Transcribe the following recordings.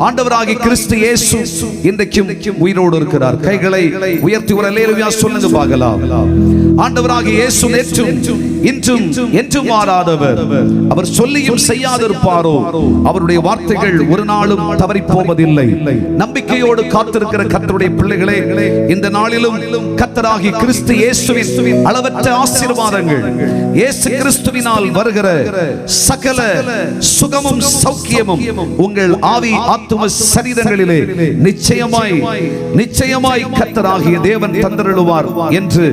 ஆண்டவராகிய கிறிஸ்து இயேசு இன்றைக்கும் உயிரோடு இருக்கிறார். கைகளை உயர்த்தி ஒரு அல்லேலூயா சொல்லுங்க பார்க்கலாம். ஆண்டவராகிய இயேசு நேற்றும் இன்றும் என்றும் மாறாதவர். அவர் சொல்லியும் செய்யாதிருப்பாரோ? அவருடைய வார்த்தைகள் ஒரு நாளும் தவறி போவதில்லை. நம்பிக்கையோடு காத்திருக்கிற கர்த்தருடைய பிள்ளைகளே, இந்த நாளிலும் கர்த்தராகிய கிறிஸ்து இயேசுவின் அளவற்ற ஆசீர்வாதங்கள், இயேசு கிறிஸ்துவினால் வருகிற சகல சுகமும் சௌக்கியமும் உங்கள் ஆவி ஆத்தும சரீரங்களிலே நிச்சயமாய் கர்த்தராகிய தேவன் தந்தருளுவார் என்று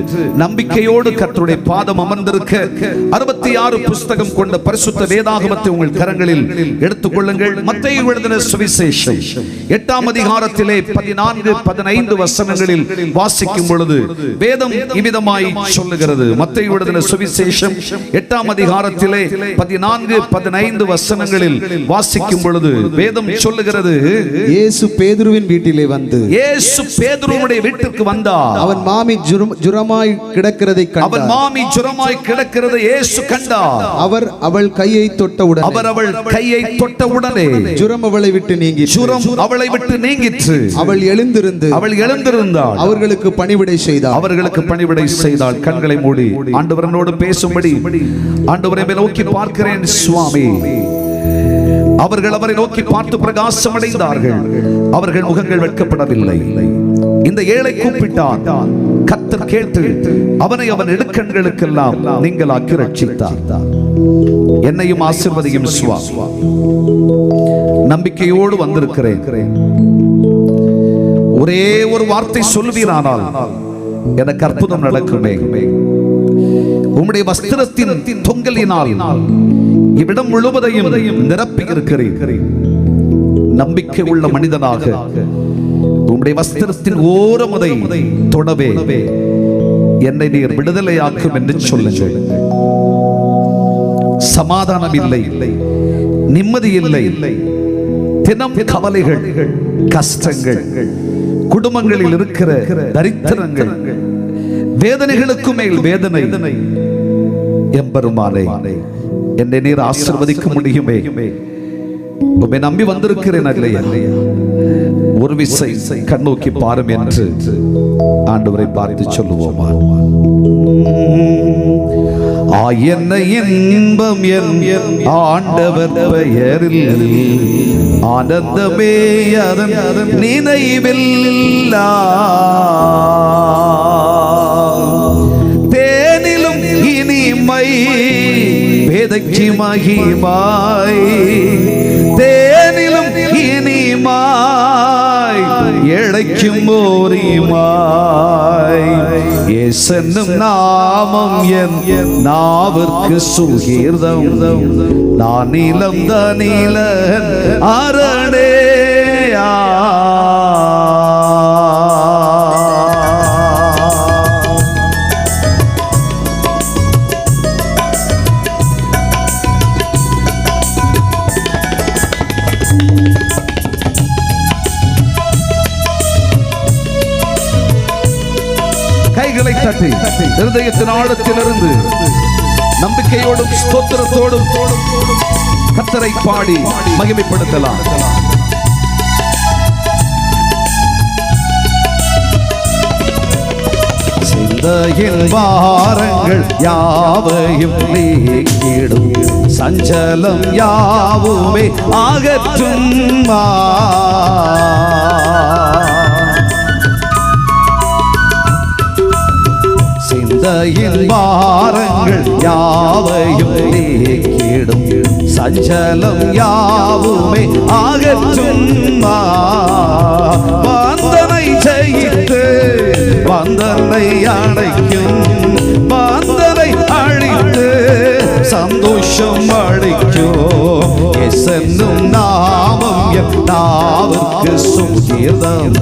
நம்பிக்கையோடு கர்த்தருடைய பாதம் அமர்ந்திருக்க 66 புஸ்தகம் கொண்ட பரிசுத்த வேதாகமத்தை உங்கள் கரங்களில் எடுத்துக் கொள்ளுங்கள். மத்தேயு எழுதின சுவிசேஷம் 8ஆம் அதிகாரத்திலே 14-15 வசனங்களில் வாசிக்கும் பொழுது வேதம் இவ்விதமாய் சொல்லுகிறது. மத்தேயு எழுதின சுவிசேஷம் 8ஆம் அதிகாரத்திலே 14-15 வசனங்களில் வாசிக்கும் பொழுது வேதம் சொல்லுகிறது, இயேசு பேதுருவின் வீட்டிலே வந்து, இயேசு பேதுருவுடைய வீட்டுக்கு வந்தார். அவன் மாமி ஜுரமாய் கிடக்கிறதை இயேசு கண்டார். அவர் அவள் கையை தொட்டவுடனே ஜுரம் அவளை விட்டு நீங்கிற்று. அவள் எழுந்திருந்தாள். அவர்களுக்கு பணிவிடை செய்தாள். கண்களை மூடி ஆண்டவரனோடு பேசும்படி ஆண்டவரை நோக்கி பார்க்கிறேன் சுவாமி. அவர்கள் அவரை நோக்கி பார்த்து பிரகாசம் அடைந்தார்கள். அவர்கள் முகங்கள் வெட்கப்படவில்லை. இந்த ஏழை கூப்பிட்டான். கர்த்தர் கேட்டு அவனை அவன் இடுக்கண்களுக்கெல்லாம் நீங்களாக்கி ரட்சித்தார். என்னையும் ஆசீர்வதியும் சுவாமி. நம்பிக்கையோடு வந்திருக்கிறேன். ஒரே ஒரு வார்த்தை சொல்வீரானால் எனக்கு அற்புதம் நடக்குமே. உம்முடைய வஸ்திரத்தின் தொங்கலினால் இவ்விடம் முழுவதையும் நிரப்பி இருக்கிறேன். நம்பிக்கை உள்ள மனிதனாக உம்முடைய வஸ்திரத்தின் ஓரமுதை தொடவே என்னை நீர் விடுதலையாக்கும் என்று சொல்லுங்கள். சமாதானம் இல்லை, நிம்மதி இல்லை, தினம் கவலைகள், கஷ்டங்கள், குடும்பங்களில் இருக்கிற தரித்திரங்கள், வேதனைகளுக்கு மேல் வேதனை. எம்பெருமானே, என்னை நீர் ஆசீர்வதிக்க முடியுமே. உம்மை நம்பி வந்திருக்கிறேன் அல்லையா? ஒரு விசை கண்ணோக்கி பாரும் என்று ஆண்டவரை பார்த்து சொல்லுவோமா? என்ன இன்பம் என் ஆண்டவர் பெயரில் ஆனந்தமே அதன் நினைவில் தேனிலும் இனிமை வேதக்கி மகிமாய் தேனிலும் இனிமாய் இழைக்கும் ஓரிமாய் இயேசுவின் நாமம் என் நாவிற்கு சுகீர்தம் நான் நீலம் தனில அரணேயா தட்டி இருதயத்தின் ஆழத்திலிருந்து நம்பிக்கையோடும் ஸ்தோத்திரத்தோடும் கர்த்தரை பாடி மகிமைப்படுத்தலாம். சிந்தையின் பாரங்கள் யாவையும் நீக்கிடும் சஞ்சலம் யாவுமே அகற்றும் சிந்தையின் பாரங்கள் யாவையும் நீக்கிடும் சஞ்சலம் யாவுமே அகற்றும் வந்தனை ஜெயித்து வந்தனை அழைக்கும் வந்தனை அழித்து சந்தோஷம் அளிக்கும் இயேசுவின் நாமம் என் நாவிற்கு சுகீர்தம்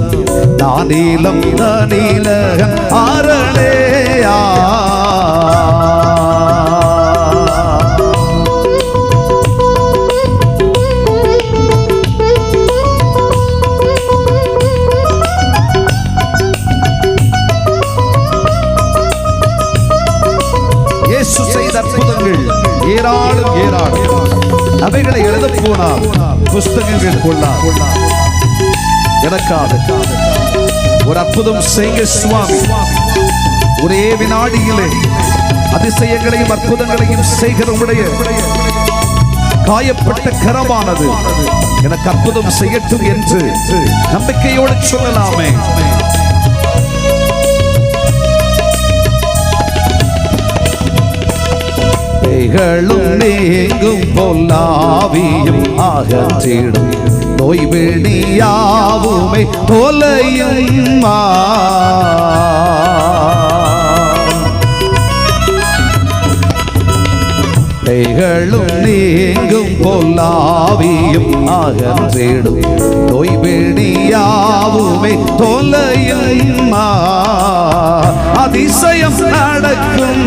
நான் நீலம் தனில அரணேயா இயேசு செய்த அற்புதங்கள் ஏராளம் அவைகளை எழுத போனால் புஸ்தகங்கள் கொள்ளா எனக்காக ஒரு அற்புதம் செய்ய சுவாமி. ஒரே வினாடியிலே அதிசயங்களையும் அற்புதங்களையும் செய்கிற உடைய காயப்பட்ட கரமானது எனக்கு அற்புதம் செய்யட்டும் என்று நம்பிக்கையோடு சொல்லலாமே. ும் நீங்கும் பொல்லாவியும் அகற்றிடும் நோய்விழியாவுமே தொலையும் ும் நீங்கும் பொல்லாவியும் அகற்றிடும் நோய்விழியாவுமே தொலையும் அதிசயம் நடக்கும்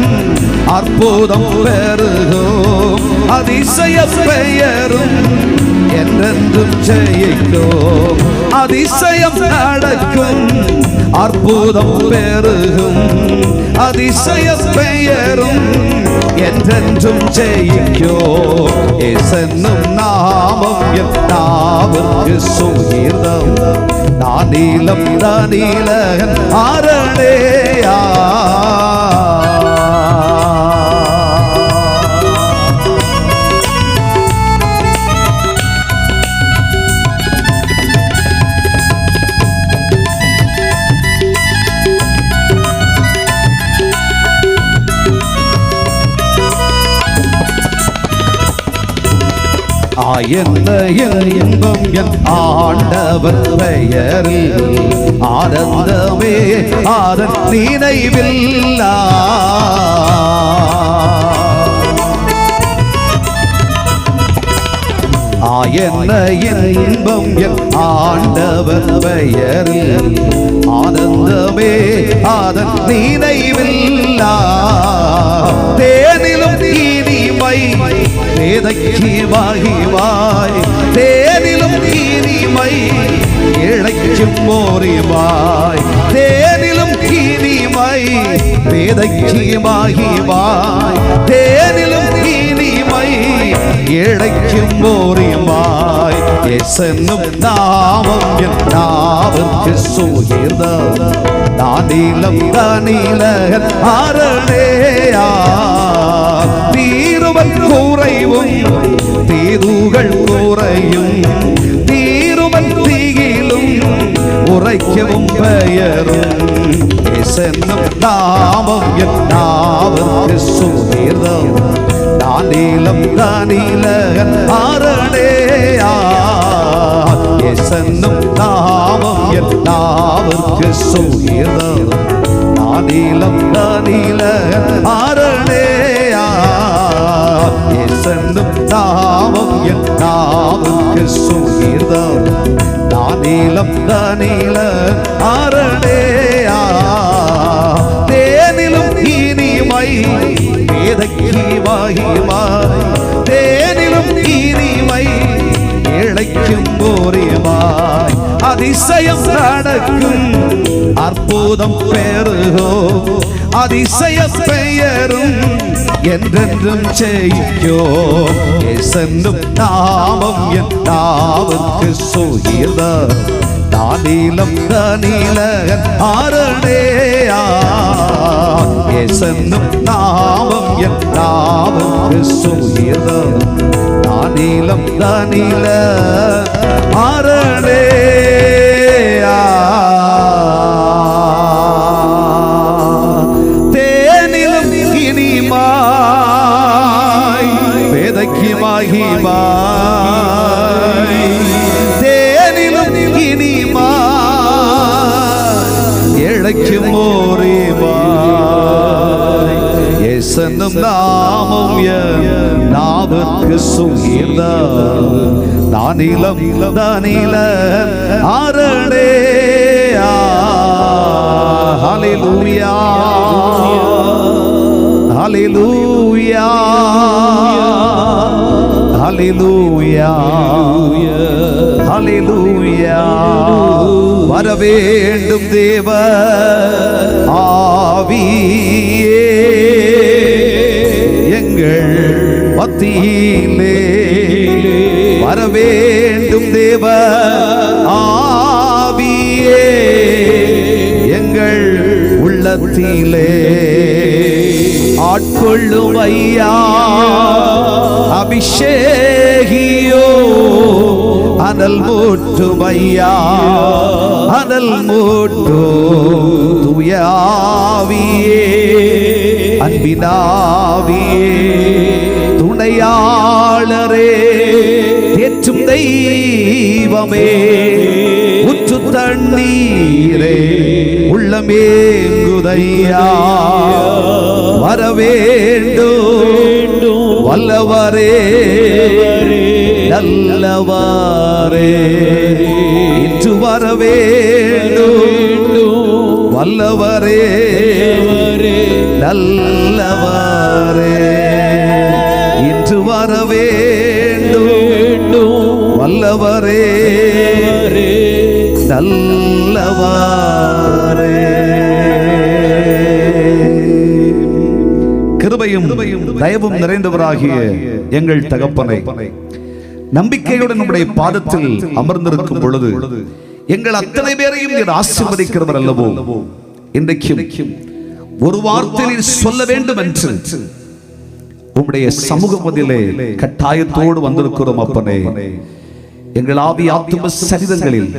அற்புதம் பெருகும் அதிசய பெயரும் என்றென்றும் ஜெயிக்கும் அதிசயம் நடக்கும் அற்புதம் பெருகும் அதிசய பெயரும் என்றென்றும் ஜெயிக்கும் இயேசுவின் நாமம் என் நாவுக்கு சுகீர்த்தம் தானிலம் தானிலகன் ஆரணேயா என்ன இன்பம் என் ஆண்டவர் பெயரில் ஆனந்தமே ஆதன் நினைவில்லா என்ன இன்பம் என் ஆண்டவர் பெயரில் ஆனந்தமே ஆதன் நினைவில்லா தேனிலும் இனிமை வேதைக்கு மகிமாய் தேனிலும் இனிமை இழைக்கும் மோரிமாய் தேனிலும் இனிமை வேதைக்கு மகிமாய் தேனிலும் இனிமை இழைக்கும் மோரிமாய் இயேசுவின் நாமம் என் நாவுக்கு சுகீர்த்தம் தானிலம் தானிலகன் ஆரணேயா தீருவல் குறைவும் தீதுகள் குறையும் தீருவல் தீகிலும் உரைக்கவும் பெயரும் இயேசுவின் நாமம் என் நாவுக்கு சுகீர்த்தம் தானிலம் தானிலகன் ஆரணேயா இயேசுவின் நாமம் என் நாவுக்கு சுகீர்த்தம் தானிலம் தானிலகன் ஆரணேயா இயேசுவின் நாமம் என் நாவுக்கு சுகீர்த்தம் தானிலம் தானிலகன் ஆரணேயா தேனிலும் இனிமை வேதைக்கு மகிமாய் தேனிலும் இனிமை இழைக்கும் போரிமாய் அதிசயம் நடக்கும் அற்புதம் பெருகும் அதிசய பெயரும் என்றென்றும் ஜெயிக்கும் இயேசுவின் நாமம் என் நாவுக்கு சுகீர்த்தம் தானிலம் தானிலகன் ஆரணேயா இயேசுவின் நாமம் என் நாவுக்கு சுகீர்த்தம் தானிலம் தானிலகன் ஆரணேயா தேனிலும் இனிமாய் வேதைக்கு மகிமாய் தேனிலும் இனிமாய் இழைக்கும் மோரிமாய் இயேசுவின் நாமம் என் நாவுக்கு சுகீர்த்தம் தானிலம் தானிலகன் ஆரணேயா ஹல்லேலூயா ஹல்லேலூயா ஹல்லேலூயா ஹல்லேலூயா வரவேண்டும் தேவ ஆவியே எங்கள் மத்தியிலே வரவேண்டும் தேடும் தேவ ஆவியே எங்கள் உள்ளத்திலே ஆட்கொள்ளும் ஐயா. அபிஷேகியோ அனல் மூட்டும் ஐயா, அனல் மூட்டும் தூய ஆவியே, அன்பினாவியே, துணையாளரே, தேற்றும் தெய்வமே, உற்று தண்ணீரே, உள்ளமேங்குதையா, வரவேண்டும் வல்லவரே, நல்லவரே, இன்று வரவேண்டும் வல்லவரே, நல்லவரே, இன்று வரவேண்டும் வல்லவரே, நல்லவரே. கிருபையும் தயவும் நிறைந்தவராகிய எங்கள் தகப்பனை, நம்பிக்கையுடன் நம்முடைய பாதத்தில் அமர்ந்திருக்கும் பொழுது எங்கள் அத்தனை பேரையும் நீர் ஆசீர்வதிக்கிறவர் அல்லவோ. இன்றைக்கும் ஒரு வார்த்தையில் சொல்ல வேண்டும் என்று உம்முடைய சமூகத்திலே கட்டாயத்தோடு வந்திருக்கிறோம் அப்பனே. எங்கள் ஆவி ஆத்தும சரீரங்களில்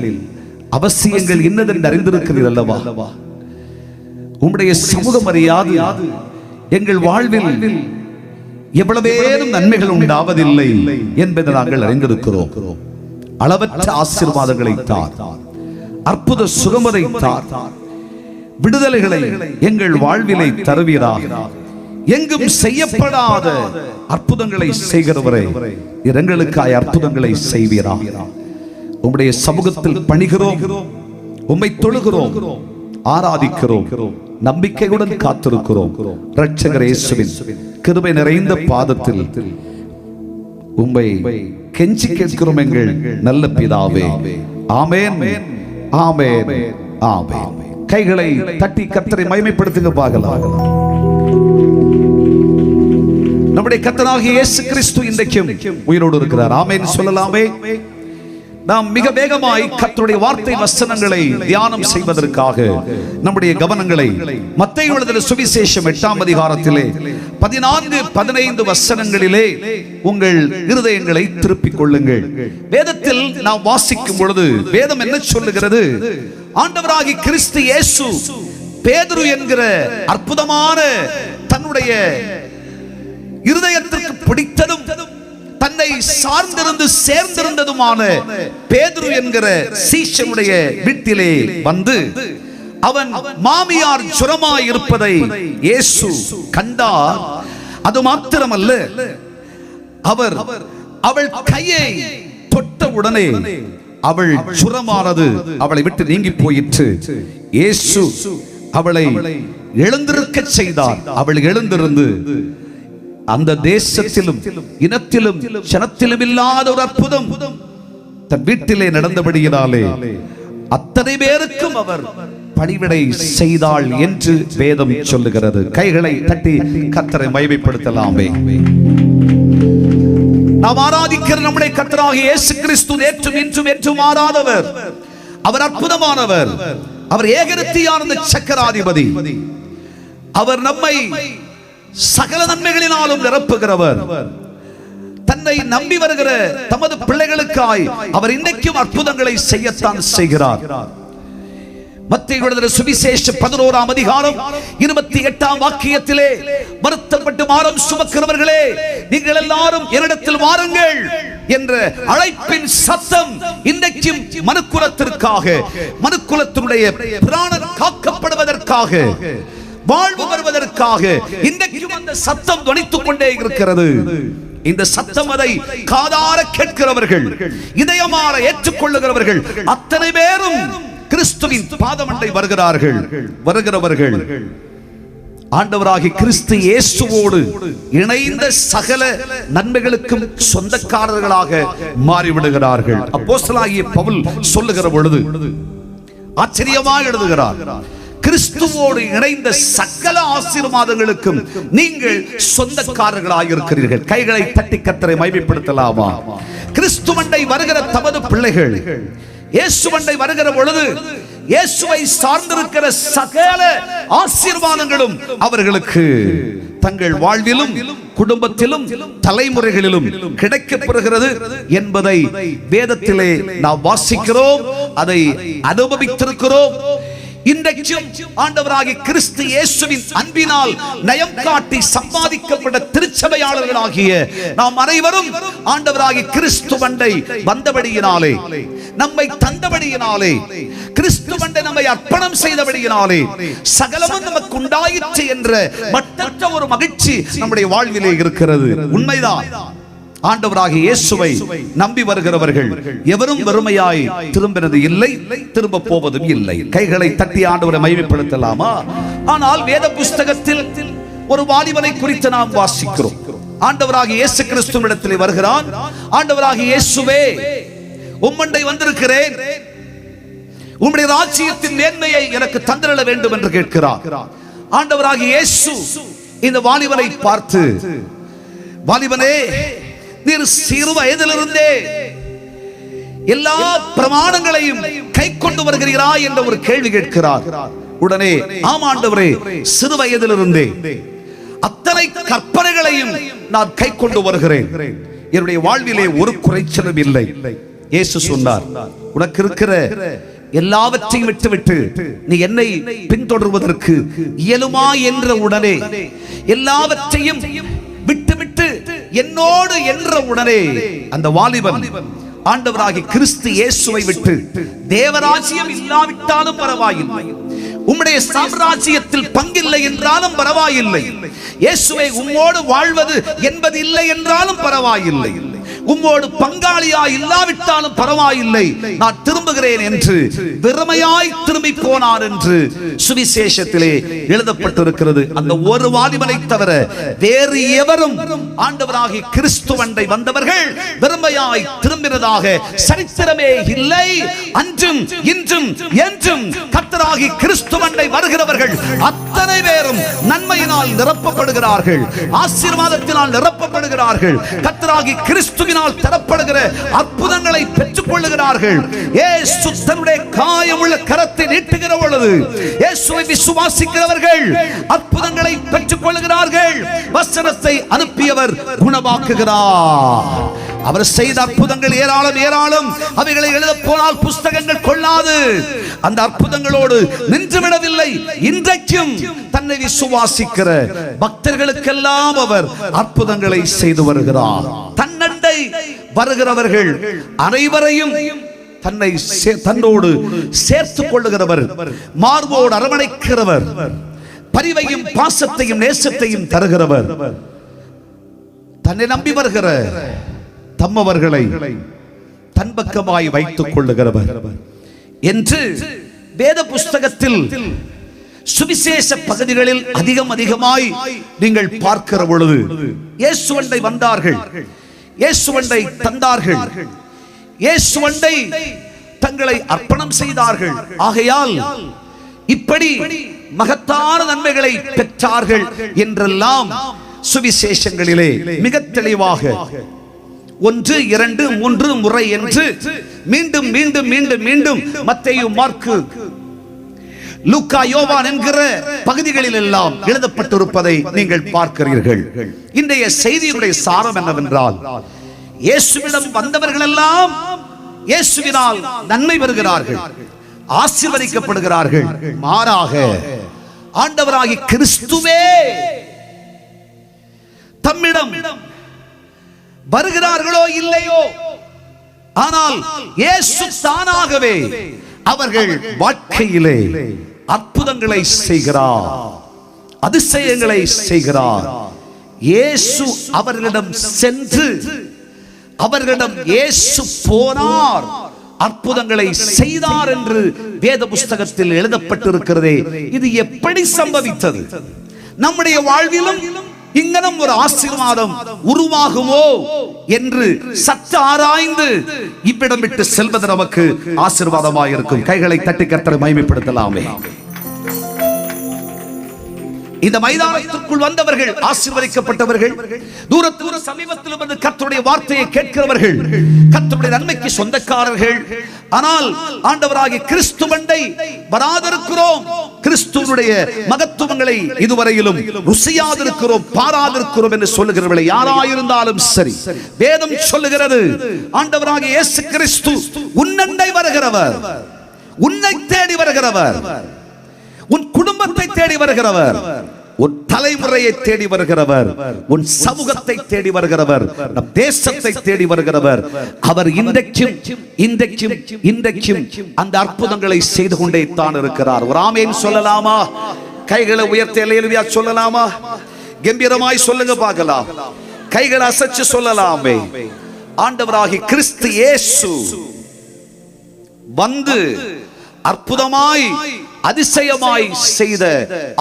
அவசியங்கள் இன்னதென்று அறிந்திருக்கிறீர் அல்லவா. உம்முடைய சமூகம் அறியாது எங்கள் வாழ்வில் எவ்வளவேனும் நன்மைகள் உண்டாவதில்லை என்பதை நாங்கள் அறிந்திருக்கிறோம். அளவற்ற ஆசீர்வாதங்களை தார், அற்புத சுகமதை தார், விடுதலைகளை எங்கள் வாழ்விலை தருவீராக. எங்கும் செய்யப்படாத அற்புதங்களை செய்கிறவரை எங்களுக்காய் அற்புதங்களை செய்வீராக. உம்முடைய சமூகத்தில் பணிகிறோம், உம்மை தொழுகிறோம், ஆராதிக்கிறோம், நம்பிக்கையுடன் காத்திருக்கிறோம். இரட்சகர் இயேசுவின் கிருபை நிறைந்த பாதத்தில் உம்மை கெஞ்சி கேட்கிறோம் எங்கள் நல்ல பிதாவே. ஆமென், ஆமென், ஆமென். கைகளை தட்டி கர்த்தரை மகிமைப்படுத்துங்க பார்க்கலாம். நம்முடைய கர்த்தராகிய இயேசு கிறிஸ்து இன்றைக்கும் உயிரோடு இருக்கிறார். ஆமென் சொல்லலாமே. நாம் மிக வேகமாய் கர்த்தருடைய வார்த்தை வசனங்களை தியானம் செய்வதற்காக நம்முடைய கவனங்களை மத்தேயு எழுதின சுவிசேஷம் 8ஆம் அதிகாரத்திலே 14-15 வசனங்களிலே உங்கள் இருதயங்களை திருப்பிக் கொள்ளுங்கள். வேதத்தில் நாம் வாசிக்கும் பொழுது வேதம் என்ன சொல்லுகிறது? ஆண்டவராகிய கிறிஸ்து இயேசு பேதுரு என்கிற அற்புதமான தன்னுடைய இருதயத்திற்கு பிடித்ததும் தன்னை சார்ந்திருந்து சேர்ந்திருந்ததுமான பேதுரு என்கிற சீஷனுடைய வீட்டிலே வந்து அவன் மாமியார் ஜுரமாய் இருப்பதை இயேசு கண்டார். அது மாத்திரமல்ல, அவர் அவள் கையை தொட்ட உடனே அவள் ஜுரமானது அவளை விட்டு நீங்கி போயிற்று. இயேசு அவளை எழுந்திருக்க செய்தார். அவள் எழுந்திருந்து அந்த தேசத்திலும் இனத்திலும் ஜனத்திலும் இல்லாத ஒரு அற்புதம் தன் வீட்டிலே நடந்தபடியினாலே அத்தனை பேருக்கும் அவர் பணிவிடை செய்தாள் என்று வேதம் சொல்லுகிறது. கைகளை தட்டி கர்த்தரை மகிமைப்படுத்தலாமே. நாம் ஆராதிக்கிற நம்முடைய கர்த்தராகிய இயேசு கிறிஸ்து நேற்றும் இன்றும் என்றும் மாறாதவர். அவர் அற்புதமானவர். அவர் ஏகரித்தியான சக்கராதிபதி. அவர் நம்மை சகல நன்மைகளினாலும் நிரப்புகிறவர். தன்னை நம்பி வருகிற தமது பிள்ளைகளுக்காய் அவர் இன்றைக்கும் அற்புதங்களை செய்யத்தான் செய்கிறார். மத்தேயு எழுதின சுவிசேஷம் 11ஆம் அதிகாரம் 28ஆம் வாக்கியத்திலே, வருத்தப்பட்டு பாரம் சுமக்கிறவர்களே நீங்கள் எல்லாரும் என்னிடத்தில் வாருங்கள் என்ற அழைப்பின் சத்தம் இன்றைக்கும் மனுக்குலத்திற்காக, மனுக்குலத்தினுடைய பிராணன் காக்கப்படுவதற்காக, வாழ்வு வருவதற்காக இன்றைக்கும் அந்த சத்தம் துணித்துக் கொண்டே இருக்கிறது. இந்த சத்தம் அதை காதார கேட்கிறவர்கள், இதயமாற ஏற்றுக்கொள்ளுகிறவர்கள் அத்தனை பேரும் கிறிஸ்துவின் பாதமண்டை வருகிறார்கள். வருகிறவர்கள் ஆண்டவராகிய கிறிஸ்து இயேசுவோடு இணைந்த சகல நன்மைகளுக்கும் சொந்தக்காரர்களாக மாறிவிடுகிறார்கள். அப்போஸ்தலனாகிய பவுல் சொல்லுகிற பொழுது ஆச்சரியமாக எழுதுகிறார். கிறிஸ்துவோடு இணைந்த சகல ஆசீர்வாதங்களுக்கும் நீங்கள் சொந்தக்காரர்களாக இருக்கிறீர்கள். கைகளை தட்டி கர்த்தரை மகிமைப்படுத்தலாமா? கிறிஸ்துவண்டை வருகிற தமது பிள்ளைகள் இயேசுவண்டை வருகிற பொழுது இயேசுவை சார்ந்திருக்கிற சகல ஆசீர்வாதங்களும் அவர்களுக்கு தங்கள் வாழ்விலும் குடும்பத்திலும் தலைமுறைகளிலும் கிடைக்கப்பெறுகிறது என்பதை வேதத்திலே நாம் வாசிக்கிறோம், அதை அனுபவித்திருக்கிறோம். இன்றைக்கும் ஆண்டவராகிய கிறிஸ்து இயேசுவின் அன்பினால் நயம் காட்டி சம்பாதிக்கப்பட்ட திருச்சபையாளர்களாகிய நாம் அனைவரும் ஆண்டவராகிய கிறிஸ்துவண்டை வந்தபடியினாலே, நம்மை தந்தபடியினாலே, கிறிஸ்துவண்டை நம்மை அர்ப்பணம் செய்தபடியினாலே சகலமும் நமக்கு உண்டாயிற்று என்ற மற்றற்ற ஒரு மகிழ்ச்சி நம்முடைய வாழ்விலே இருக்கிறது. உண்மைதான். ஆண்டவராகிய இயேசுவை நம்பி வருகிறவர்கள் எவரும் வெறுமையாய் திரும்பினது இல்லை, திரும்ப போவதும் இல்லை. கைகளை தட்டி ஆண்டவரை மகிமைப்படுத்தலாமா? ஆனால் வேத புஸ்தகத்தில் ஒரு வாலிபனை குறித்து நாம் வாசிக்கிறோம். ஆண்டவராகிய இயேசு கிறிஸ்துவிடத்திலே வருகிறான். ஆண்டவராகிய இயேசுவே, உம்மண்டை வந்திருக்கிறேன், உம்முடைய ராஜ்யத்தின் மேன்மையை எனக்கு தந்திரள வேண்டும் என்று கேட்கிறார். ஆண்டவராகிய இயேசு இந்த வாலிபனை பார்த்து, வாலிபனே, நீர் சிறு வயதிலிருந்தே எல்லா பிரமாணங்களையும் கை கொண்டு வருகிறீரா என்ற ஒரு கேள்வி கேட்கிறார். உடனே ஆம் ஆண்டவரே, சிறு வயதிலிருந்தே அத்தனை கற்பனைகளையும் நான் கை கொண்டு வருகிறேன், என்னுடைய வாழ்விலே ஒரு குறைச்சலும் இல்லை. இயேசு சொன்னார், உனக்கு இருக்கிற எல்லாவற்றையும் விட்டுவிட்டு நீ என்னை பின்தொடர்வதற்கு இயலுமா என்ற உடனே, எல்லாவற்றையும் விட்டுவிட்டு என்னோடு என்ற உடனே அந்த வாலிபன் ஆண்டவராகிய கிறிஸ்து இயேசுவை விட்டு, தேவராஜ்யம் இல்லாவிட்டாலும் பரவாயில்லை, உம்முடைய சாம்ராஜ்யத்தில் பங்கில்லை என்றாலும் பரவாயில்லை, இயேசுவை உம்மோடு வாழ்வது என்பது இல்லை என்றாலும் பரவாயில்லை, உம்மோடு பங்காளியா இல்லாவிட்டாலும் பரவாயில்லை, நான் திரும்புகிறேன் என்று வெறுமையாய் திரும்பி போனார் என்று சுவிசேஷத்திலே எழுதப்பட்டிருக்கிறது. அந்த ஒரு வாலிபனை தவிர வேறு எவரும் ஆண்டவராகிய கிறிஸ்துவண்டை வந்தவர்கள் வெறுமையாய் திரும்பினதாக சரித்திரமே இல்லை. அன்றும் இன்றும் என்றும் கர்த்தராகிய கிறிஸ்துவண்டை வருகிறவர்கள் அத்தனை பேரும் நன்மையினால் நிரப்பப்படுகிறார்கள், ஆசீர்வாதத்தினால் நிரப்பப்படுகிறார்கள், கர்த்தராகிய கிறிஸ்துவினால் தரப்படுகிற அற்புதங்களை பெற்றுக் கொள்ளுகிறார்கள். இயேசு தன்னுடைய காயமுள்ள கரத்தை நீட்டுகிற பொழுது இயேசுவை விசுவாசிக்கிறவர்கள் அற்புதங்களை பெற்றுக் கொள்ளுகிறார்கள். வசனத்தை அனுப்பியவர் குணமாக்குகிறார். அவர் செய்த அற்புதங்கள் ஏராளம் ஏராளம். அவைகளை எழுத போனால் புஸ்தகங்கள் கொள்ளாது. அந்த அற்புதங்களோடு நின்றுவிடவில்லை. இன்றைக்கும் தன்னை விசுவாசிக்கிற பக்தர்களுக்கெல்லாம் அவர் அற்புதங்களை செய்து வருகிறார். தன்னண்டை வருகிறவர்கள் அனைவரையும் தன்னோடு சேர்த்துக் கொள்ளுகிறவர், மார்போடு அரவணைக்கிறவர், பரிவையும் பாசத்தையும் நேசத்தையும் தருகிறவர், தன்னை நம்பி வருகிற தம்மவர்களை தன் பக்கமாய் வைத்துக் கொள்ளுகிறவர் என்று வேத புஸ்தகத்தில் சுவிசேஷ பகுதிகளில் அதிகமாய் நீங்கள் பார்க்கிற பொழுது இயேசுவண்டை வந்தார்கள், இயேசுவண்டை தந்தார்கள், இயேசுவண்டை தங்களை அர்ப்பணம் செய்தார்கள். ஆகையால் இப்படி மகத்தான நன்மைகளை பெற்றார்கள் என்றெல்லாம் சுவிசேஷங்களிலே மிக தெளிவாக 1, 2, 3 முறை என்று மீண்டும் மீண்டும் மீண்டும் மீண்டும் மத்தேயு, மார்க்கு, லூக்கா, யோவான் என்கிற பகுதிகளில் எல்லாம் எழுதப்பட்டிருப்பதை நீங்கள் பார்க்கிறீர்கள். இன்றைய செய்தியுடைய சாரம் என்னவென்றால், இயேசுவிடம் வந்தவர்கள் எல்லாம் இயேசுவினால் நன்மை பெறுகிறார்கள், ஆசீர்வதிக்கப்படுகிறார்கள். மாறாக ஆண்டவராகிய கிறிஸ்துவே தம்மிடம் வருகிறார்களோ இல்லையோ, ஆனால் இயேசு தானாகவே அவர்கள் வாழ்க்கையிலே அற்புதங்களை செய்கிறார், அதிசயங்களை செய்கிறார். இயேசு அவர்களிடம் சென்று அவர்களிடம் இயேசு போனார், அற்புதங்களை செய்தார் என்று வேத புஸ்தகத்தில் எழுதப்பட்டிருக்கிறதே. இது எப்படி சம்பவித்தது? நம்முடைய வாழ்விலும் இங்கனம் ஒரு ஆசீர்வாதம் உருவாகுமோ என்று சற்று ஆராய்ந்து இவ்விடம் விட்டு செல்வது நமக்கு ஆசீர்வாதமாக இருக்கும். கைகளை தட்டி கர்த்தரை மகிமைப்படுத்தலாமே. இந்த மைதானத்திற்குள் வந்தவர்கள் ஆசீர்வதிக்கப்பட்டவர்கள். தூர சமீபத்தில் வந்து கர்த்தருடைய வார்த்தையை கேட்கிறவர்கள், கர்த்தருடைய நன்மைக்கு சொந்தக்காரர்கள். ஆனால் ஆண்டவராகிய கிறிஸ்துவண்டை வராதிருக்கிறோம், கிறிஸ்துவனுடைய மகத்துவங்களை இதுவரையிலும் ருசியாதிருக்கிறோம், பாராதிருக்கிறோம் என்று சொல்லுகிறவர்களை யாராயிருந்தாலும் சரி, வேதம் சொல்லுகிறது ஆண்டவராகிய இயேசு கிறிஸ்து உன்னண்டை வருகிறவர், உன்னை தேடி வருகிறவர், உன் குடும்பத்தை தேடி வருகிறவர், உன் தலைமுறையை தேடி வருகிறவர், உன் சமூகத்தை தேடி வருகிறவர், நம் தேசத்தை தேடி வருகிறவர். அவர் இன்றைக்கும் இன்றைக்கும் இன்றைக்கும் அந்த அற்புதங்களை செய்து கொண்டே தான் இருக்கிறார். ஒரு ஆமென் சொல்லலாமா? கைகளை உயர்த்தி அல்லேலூயா சொல்லலாமா? கம்பீரமாய் சொல்லுங்க பார்க்கலாம். கைகளை அசைச்சு சொல்லலாமே. ஆண்டவராகிய கிறிஸ்து இயேசு வந்து அற்புதமாய் அதிசயமாய் செய்த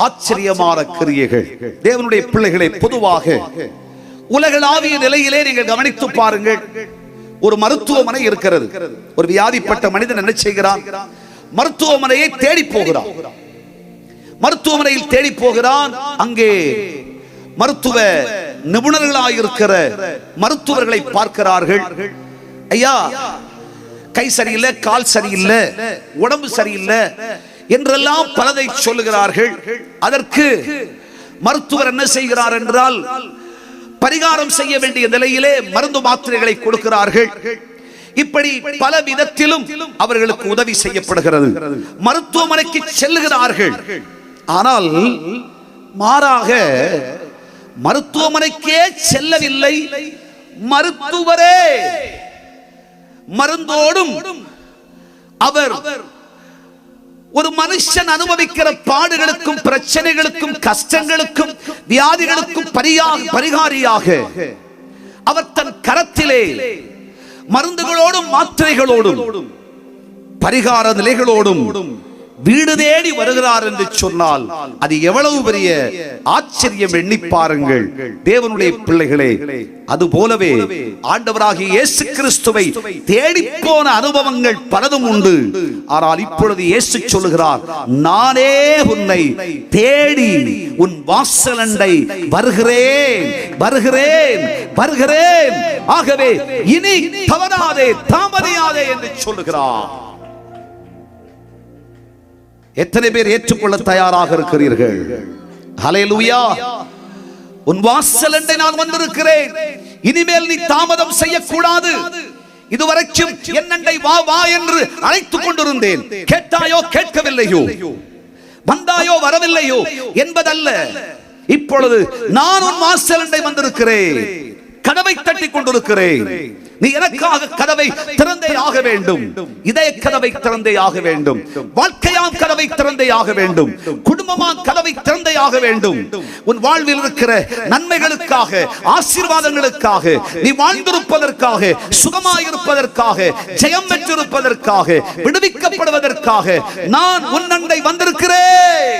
ஆச்சரியமான கிரியைகள். தேவனுடைய பிள்ளைகளை, பொதுவாக உலகளாவிய நிலையிலே நீங்கள் கவனித்து பாருங்கள். ஒரு மருத்துவமனை இருக்கிறது. ஒரு வியாதிப்பட்ட மனிதன் என்ன செய்கிறான்? மருத்துவமனையை தேடி போகிறான். மருத்துவமனையில் தேடி போகிறான். அங்கே மருத்துவ நிபுணர்களாக இருக்கிற மருத்துவர்களை பார்க்கிறார்கள். ஐயா, கை சரியில்லை, கால் சரியில்லை, உடம்பு சரியில்லை என்றெல்லாம் பலதை சொல்லுகிறார்கள். அதற்கு மருத்துவர் என்ன செய்கிறார் என்றால், பரிகாரம் செய்ய வேண்டிய நிலையிலே மருந்து மாத்திரைகளை கொடுக்கிறார்கள். இப்படி பல விதத்திலும் அவர்களுக்கு உதவி செய்யப்படுகிறது. மருத்துவமனைக்கு செல்லுகிறார்கள். ஆனால் மாறாக மருத்துவமனைக்கே செல்லவில்லை, மருத்துவரே மருந்தோடும் அவர் ஒரு மனுஷன் அனுபவிக்கிற பாடுகளுக்கும் பிரச்சனைகளுக்கும் கஷ்டங்களுக்கும் வியாதிகளுக்கும் பரிகாரியாக அவர் தன் கரத்திலே மருந்துகளோடும் மாத்திரைகளோடும் பரிகார நிலைகளோடும் வீடு தேடி வருகிறார் என்று சொன்னால் அது எவ்வளவு பெரிய ஆச்சரியம் எண்ணி பாருங்கள் தேவனுடைய பிள்ளைகளே. அது போலவே ஆண்டவராகிய இயேசு கிறிஸ்துவை தேடி போன அனுபவங்கள் பலதும் உண்டு. ஆனால் இப்பொழுது இயேசு சொல்லுகிறார், நானே உன்னை தேடி உன் வாசலண்டை வருகிறேன், வருகிறேன், வருகிறேன். ஆகவே இனி தவறாதே, தாமதியாதே என்று சொல்லுகிறார். எத்தனை பேர் ஏற்றுக்கொள்ள தயாராக இருக்கிறீர்கள்? ஹல்லேலூயா. உன் வாசலண்டை நான் வந்திருக்கிறேன், இனிமேல் நீ தாமதம் செய்யக்கூடாது. இதுவரைக்கும் என்னண்டை வா வா என்று அழைத்துக் கொண்டிருந்தேன். கேட்டாயோ கேட்கவில்லையோ, வந்தாயோ வரவில்லையோ என்பதல்ல. இப்பொழுது நான் உன் வாசலண்டை வந்திருக்கிறேன், கதவை தட்டி கொண்டிருக்கிறேன். நீ எனக்காக கதவை திறந்தே ஆக வேண்டும். இதய கதவை திறந்தே ஆக வேண்டும். வாழ்க்கையாம் கதவை திறந்தே ஆக வேண்டும். குடும்பமாம் கதவை திறந்தே ஆக வேண்டும். உன் வாழ்வில் இருக்கிற நன்மைகளுக்காக, ஆசீர்வாதங்களுக்காக, நீ வாழ்ந்திருப்பதற்காக, சுகமாயிருப்பதற்காக, ஜெயம் பெற்றிருப்பதற்காக, விடுவிக்கப்படுவதற்காக நான் உன் அண்டை வந்திருக்கிறேன்.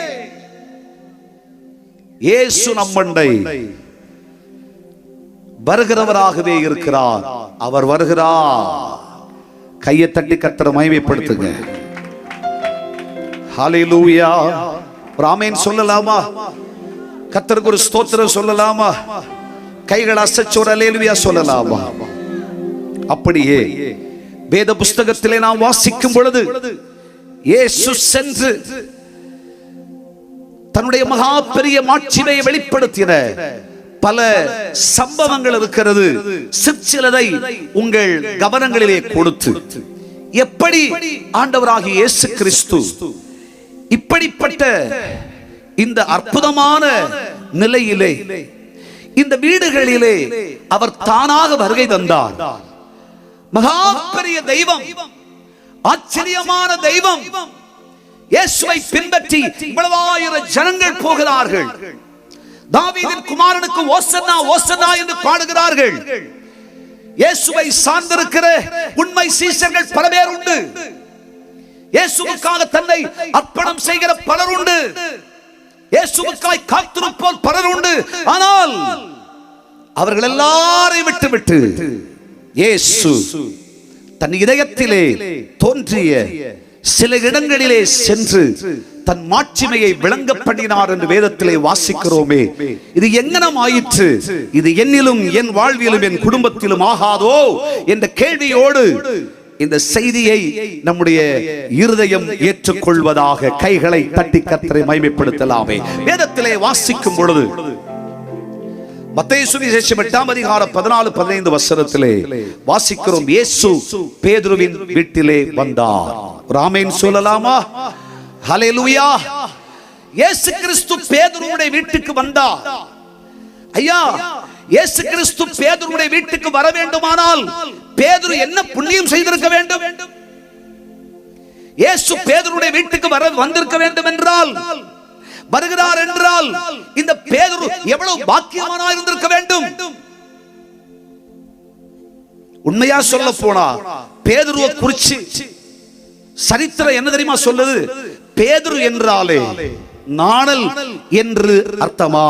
இயேசு நம்மண்டை வருகிறவராகவே இருக்கிறார். அவர் வருகிறார். கையை தட்டி கர்த்தரை மகிமைப்படுத்துங்க. ஹல்லேலூயா. ஆமென் சொல்லலாமா? கர்த்தருக்கு ஒரு ஸ்தோத்திரம் சொல்லலாமா? கைகள் அசைச்சு ஒரு அல்லேலூயா சொல்லலாமா? அப்படியே வேத புஸ்தகத்திலே நாம் வாசிக்கும் பொழுது இயேசு சென்று தன்னுடைய மகா பெரிய மாட்சிமையை வெளிப்படுத்தின பல சம்பவங்கள் இருக்கிறது. சிற்சிலதை உங்கள் கவனங்களிலே கொடுத்து, எப்படி ஆண்டவராகிய இயேசு கிறிஸ்து இப்படிப்பட்ட இந்த அற்புதமான நிலையிலே இந்த வீடுகளிலே அவர் தானாக வருகை தந்தார். மகா பெரிய தெய்வம், ஆச்சரியமான தெய்வம். இயேசுவை பின்பற்றி இவ்வளவாயிரம் ஜனங்கள் போகிறார்கள். தாவீதின் குமாரனுக்கு ஓசன்னா ஓசன்னா என்று பாடுகிறார்கள். இயேசுவை சார்ந்திருக்கிற உண்மை சீஷர்கள் பல பேர் உண்டு. இயேசுவுக்காக தன்னை அர்ப்பணம் செய்கிற பலர் உண்டு. இயேசுவுக்காய் காத்திருப்போர் பலர் உண்டு. ஆனால் அவர்கள் எல்லாரையும் விட்டு இயேசு தன் இதயத்திலே தோன்றிய சில இடங்களிலே சென்று தன் மாட்சிமையை விளங்க பண்ணினார் என்று வேதத்திலே வாசிக்கிறோமே. இது எங்கனம் ஆயிற்று? இது என்னிலும் என் வாழ்விலும் என் குடும்பத்திலும் ஆகாதோ என்ற கேள்வியோடு இந்த செய்தியை நம்முடைய இருதயம் ஏற்றுக்கொள்வதாக கைகளை தட்டி கர்த்தரை மகிமைப்படுத்தலாமே. வேதத்திலே வாசிக்கும் பொழுது மத்தேயு சுவிசேஷம் 8ஆம் அதிகாரம் 14-15 வசனத்திலே வாசிக்கிறோம். இயேசு பேதுருவின் வீட்டிலே வந்தார். ஒரு ஆமென் சொல்லலாமா? ஹல்லேலூயா. இயேசு கிறிஸ்து பேதுருவுடைய வீட்டுக்கு வந்தார். ஐயா, இயேசு கிறிஸ்து பேதுருவுடைய வீட்டுக்கு வர வேண்டுமானால் பேதுரு என்ன புண்ணியம் செய்திருக்க வேண்டும்? இயேசு பேதுருவுடைய வீட்டுக்கு வந்திருக்க வேண்டும் என்றால், வருகிறார் என்றால், இந்த பேதுரு எவ்வளவு பாக்கியவானாக இருந்திருக்க வேண்டும். உண்மையா சொல்ல போனா பேதுருவை குறிச்சு சரித்திரம் என்ன தெரியுமா சொல்லுது? பேதுரு என்றாலே நாணல் என்று அர்த்தமா?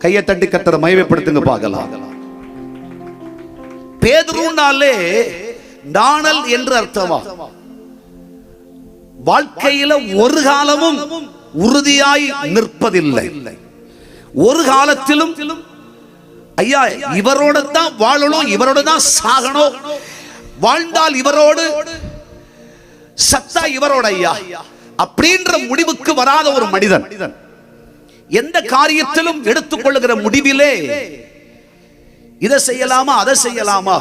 கையை தட்டி கர்த்தரை மகிமைப்படுத்துங்க பார்க்கலாம். பேதுருனாலே நாணல் என்று அர்த்தமா? வாழ்க்கையில ஒரு காலமும் உறுதியாய் நிற்பதில்லை. ஒரு காலத்திலும் ஐயா இவரோட தான் வாழணும், இவரோட தான் சாகணும், வாழ்ந்தால் இவரோடு, சத்தா இவரோட ஐயா அப்படின்ற முடிவுக்கு வராத ஒரு மனிதன் எந்த காரியத்திலும் எடுத்துக்கொள்ளுகிற முடிவிலே இதை செய்யலாமா அதை செய்யலாமா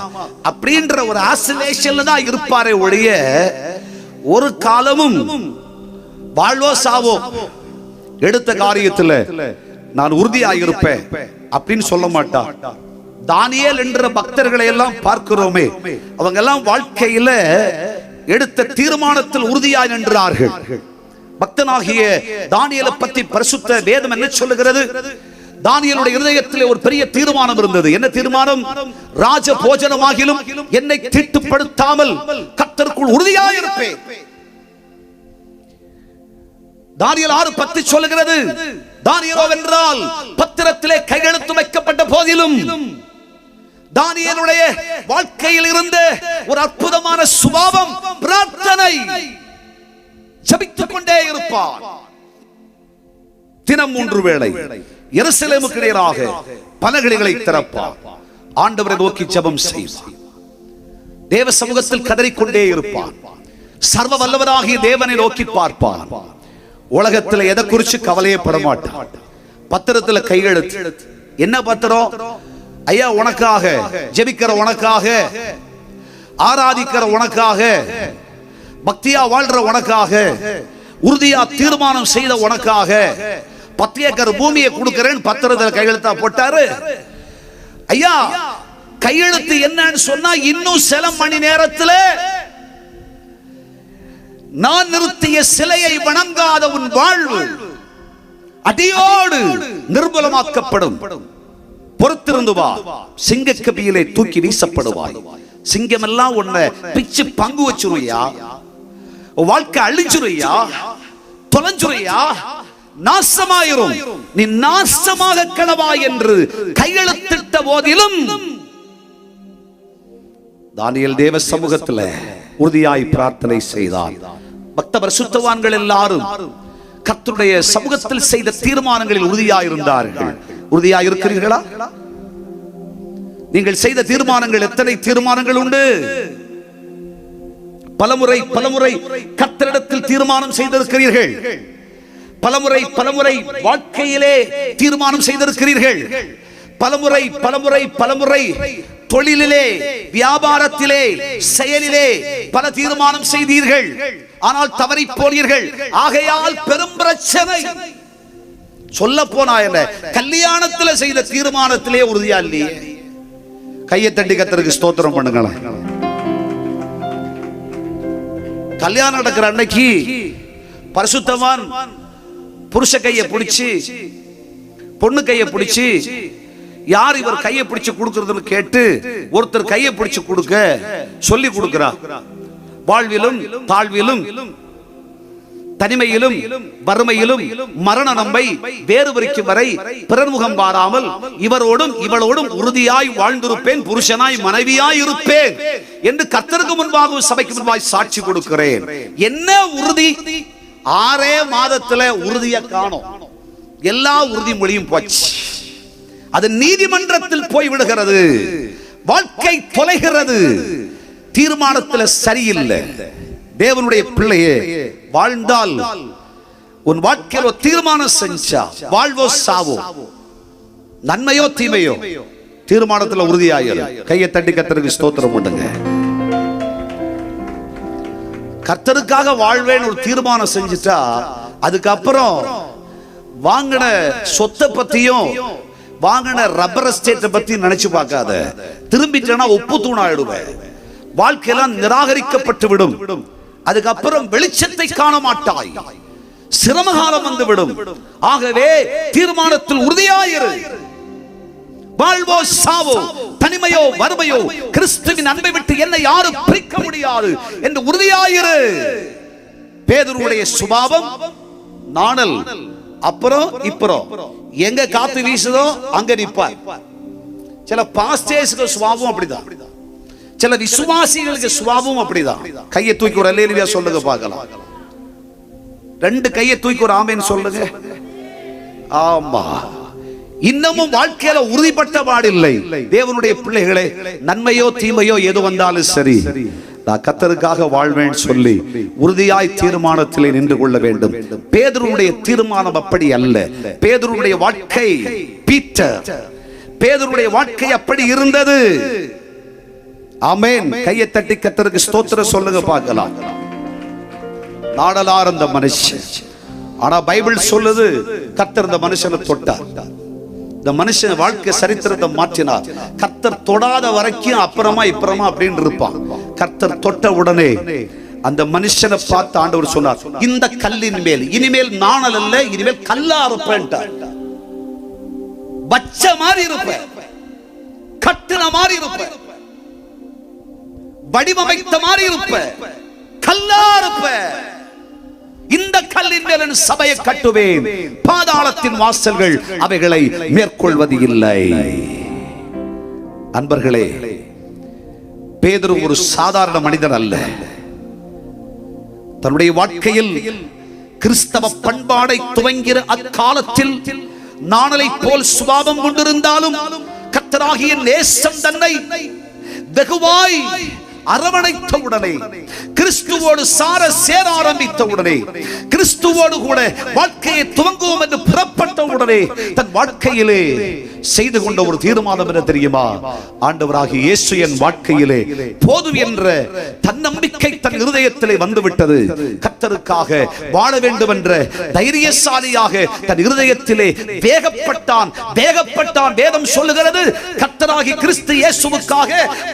அப்படின்ற ஒரு ஆசிலேஷன்ல தான் இருப்பாரே ஒழிய ஒரு காலமும் வாழ்வோ சாவோ எடுத்த காரியத்துல நான் உறுதியாக இருப்பேன் அப்படின்னு சொல்ல மாட்டார். தானியேல் என்ற பக்தர்களை எல்லாம் பார்க்கிறோமே, அவங்க எல்லாம் வாழ்க்கையில எடுத்த தீர்மானத்தில் உறுதியாய் நின்றார்கள். பக்தனாகிய தானியேலை பற்றி பரிசுத்த வேதம் என்ன சொல்லுகிறது? தானியேலுடைய இருதயத்திலே ஒரு பெரிய தீர்மானம் இருந்தது. என்ன தீர்மானம்? ராஜ போஜனமாகிலும் என்னை தீட்டுப்படுத்தாமல் கர்த்தருக்குள் உறுதியாய் இருப்பேன். தானியேல் 6:10 சொல்லுகிறது, தானியேலோ வென்றால் பத்திரத்திலே கையெழுத்து வைக்கப்பட்ட போதிலும் தானியேலுடைய வாழ்க்கையில் இருந்த ஒரு அற்புதமான சுபாவம் பிரார்த்தனை. ஜெபித்துக் கொண்டே இருப்பார். தினம் 3 வேளை எருசலேமுக்கு நேராக பலகணிகளை திறப்பார். ஆண்டவரை நோக்கி ஜெபம் செய்வார். தேவ சமூகத்தில் கதறிக்கொண்டே இருப்பார். சர்வ வல்லவராகிய தேவனை நோக்கி பார்ப்பார். உலகத்தில் எதை குறித்து கவலையே பட மாட்டார். பத்திரத்தில் கையெழுத்து. என்ன பத்திரம்? ஐயா உனக்காக ஜெபிக்கிற, உனக்காக ஆராதிக்கிற, உனக்காக பக்தியா வாழ்ற, உனக்காக உறுதியா தீர்மானம் செய்த, உனக்காக 10 ஏக்கர் பூமியை கொடுக்கிறேன் பத்திரத்தில் கையெழுத்தா போட்டாரு. ஐயா கையெழுத்து என்னன்னு சொன்னா, இன்னும் சில மணி நேரத்தில் நான் நிறுத்திய சிலையை வணங்காத உன் வாழ்வு அடியோடு நிர்மூலமாக்கப்படும். பொறுத்திருந்து வா, சிங்க கபியிலே தூக்கி வீசப்படுவாய். சிங்கம் எல்லாம் உன்னை பிச்சு பங்கு வச்சுருயா, வாழ்க்கை அழிஞ்சுருயா, தொலைஞ்சுருயா, நாசமாயிரும், நீ நாசமாக கிளவா என்று கையெழுத்திட்ட போதிலும் தானியேல் தேவ சமூகத்தில் உறுதியாய் பிரார்த்தனை செய்தார். பக்த பரிசுத்தவான்கள் எல்லாரும் கர்த்தருடைய சமூகத்தில் செய்த தீர்மானங்களில் உறுதியாய் இருந்தார்கள். உறுதியாய் இருக்கிறீர்களா? நீங்கள் செய்த தீர்மானங்கள் எத்தனை தீர்மானங்கள் உண்டு? பலமுறை கர்த்தரிடத்தில் தீர்மானம் செய்திருக்கிறீர்கள். பலமுறை வாழ்க்கையிலே தீர்மானம் செய்திருக்கிறீர்கள். பலமுறை தொழிலிலே, வியாபாரத்திலே, செயலிலே பல தீர்மானம் செய்தீர்கள். ஆனால் தவறி போனீர்கள். ஆகையால் பெரும் பிரச்சனை. சொல்ல போனா என்ன, கல்யாணத்தில் செய்த தீர்மானத்திலே உறுதியா இல்லையே. கையை தட்டி கர்த்தருக்கு ஸ்தோத்திரம் பண்ணுங்களேன். கல்யாணம் நடக்கிற அன்னைக்கு பரிசுத்தவான் புருஷ கையை பிடிச்சு, பொண்ணு கையை பிடிச்சு, யார் இவர் கையை பிடிச்சு கொடுக்கிறதுன்னு கேட்டு ஒருத்தர் கையை பிடிச்சு கொடுக்க சொல்லி கொடுக்கிறார். வாழ்விலும் தாழ்விலும் தனிமையிலும் வறுமையிலும் மரண நம்பை வேறுபரிக்கும் வரை பிறர்முகம் பாராமல் இவரோடும் இவளோடும் உறுதியாய் வாழ்ந்திருப்பேன், புருஷனாய் மனைவியாய் இருப்பேன் என்று கர்த்தருக்கு முன்பாக சபைக்கு முன்பாக சாட்சி கொடுக்கிறேன். என்ன உறுதி? 6 மாதத்துல உறுதிய காணோம். எல்லா உறுதிமொழியும் போச்சு. அது நீதிமன்றத்தில் போய் விடுகிறது. வாழ்க்கை தொலைகிறது. தீர்மானத்தில் சரியில்லை. தேவனுடைய பிள்ளையே, வாழ்ந்தால் உன் வாழ்க்கையில் ஒரு தீர்மானம் செஞ்சா, வாழ்வோ சாவோ, நன்மையோ தீமையோ, தீர்மானத்தில் உறுதியாயிரு. கையை தட்டி கர்த்தருக்கு ஸ்தோத்திரம் பண்ணுங்க. கர்த்தருக்காக வாழ்வேன் ஒரு தீர்மானம் செஞ்சுட்டா, அதுக்கப்புறம் வாங்கின சொத்தை பத்தியும் வாங்கின ரப்பர் எஸ்டேட்டை பத்தி நினைச்சு பார்க்காத. திரும்பிட்டா உப்பு தூணாயிடுவேன். வாழ்க்கையெல்லாம் நிராகரிக்கப்பட்டு விடும். அதுக்கப்புறம் வெளிச்சத்தை காண மாட்டாய். சிரமகாலம் வந்துவிடும். ஆகவே தீர்மானத்தில் உறுதியாயிரு. வாழ்வோ சாவோ, தனிமையோ வறுமையோ, கிறிஸ்துவின் அன்பை விட்டு என்னை யாரும் பிரிக்க முடியாது என்று உறுதியாயிரு. பேதுருவுடைய சுபாவம் நாணல். அப்புறம் இப்புறம் எங்க காத்து வீசுதோ அங்க நிப்பார். சில பாஸ்டர்ஸ்க்கு சுபாவம் அப்படிதான். சில விசுவாசிகளுக்கு சுபாவம் அப்படிதான். கையை தூக்கி ஒரு அல்லேலூயா சொல்லுங்க பார்க்கலாம். 2 கையை தூக்கி ஒரு ஆமென் சொல்லுங்க. ஆமா, இன்னமும் வாழ்க்கையில உறுதிப்பட்ட பாடில்லை. தேவனுடைய பிள்ளைகளே, நன்மையோ தீமையோ எது வந்தாலும் சரி, நான் கர்த்தருக்காக வாழ்வேன் சொல்லி உறுதியாய் தீர்மானத்திலே நின்று கொள்ள வேண்டும். பேதுருவுடைய தீர்மானம் அப்படி அல்ல. பேதுருவுடைய வாழ்க்கை, பேதுருவுடைய வாழ்க்கை அப்படி இருந்தது. ஆமென். கையை தட்டி கர்த்தருக்கு ஸ்தோத்திரம் சொல்லுங்க பார்க்கலாம். நாடலார் அந்த மனுஷன். ஆனா பைபிள் சொல்லுது, கர்த்தர் இந்த மனுஷனை தொட்டார். இந்த மனுஷன் வாழ்க்கை சரித்திரத்தை மாற்றினார். கர்த்தர் தொடாத வரைக்கும் அப்புறமா இப்புறமா அப்படின்னு இருப்பான். கர்த்தர் தொட்ட உடனே அந்த மனுஷனை பார்த்து ஆண்டவர் சொன்னார், இந்த கல்லின் மேல் இனிமேல் நாணல் அல்ல, இனிமேல் கல்லா இருப்பேன். பச்ச மாதிரி இருப்பேன், கட்டின மாதிரி இருப்பேன், வடிவமைத்த மாதிரி இருப்பேன், கல்லா இருப்பேன். இந்த கல்லின் மேல் சபையை கட்டுவேன், பாதாளத்தின் வாசல்கள் அவைகளை மேற்கொள்வது இல்லை. அன்பர்களே, பேதுரு ஒரு சாதாரண மனிதன் அல்ல. தன்னுடைய வாழ்க்கையில் கிறிஸ்தவ பண்பாடை துவங்கிற அக்காலத்தில் நாணலை போல் சுபாவம் கொண்டிருந்தாலும் கர்த்தராகிய நேசம் தன்னை வெகுவாய் அரவணைத்த உடனே, கிறிஸ்துவோடு சேர ஆரம்பித்த உடனே, கிறிஸ்துவோடு கூட வாழ்க்கையை துவங்குவோம் என்று புறப்பட்ட உடனே தன் வாழ்க்கையிலே செய்து கொண்ட ஒரு தீர்மானம் என்ன தெரியுமா? ஆண்டவராகிய இயேசு என் வாழ்க்கையிலே போதும் என்ற தன்னம்பிக்கை தன் இருதயத்திலே வந்துவிட்டது. கர்த்தருக்காக வாழ வேண்டும் என்ற தைரியசாலியாக தன் இருதயத்திலே வேகப்பட்டான். வேதம் சொல்லுகிறது, கர்த்தராகிய கிறிஸ்து இயேசுவுக்காக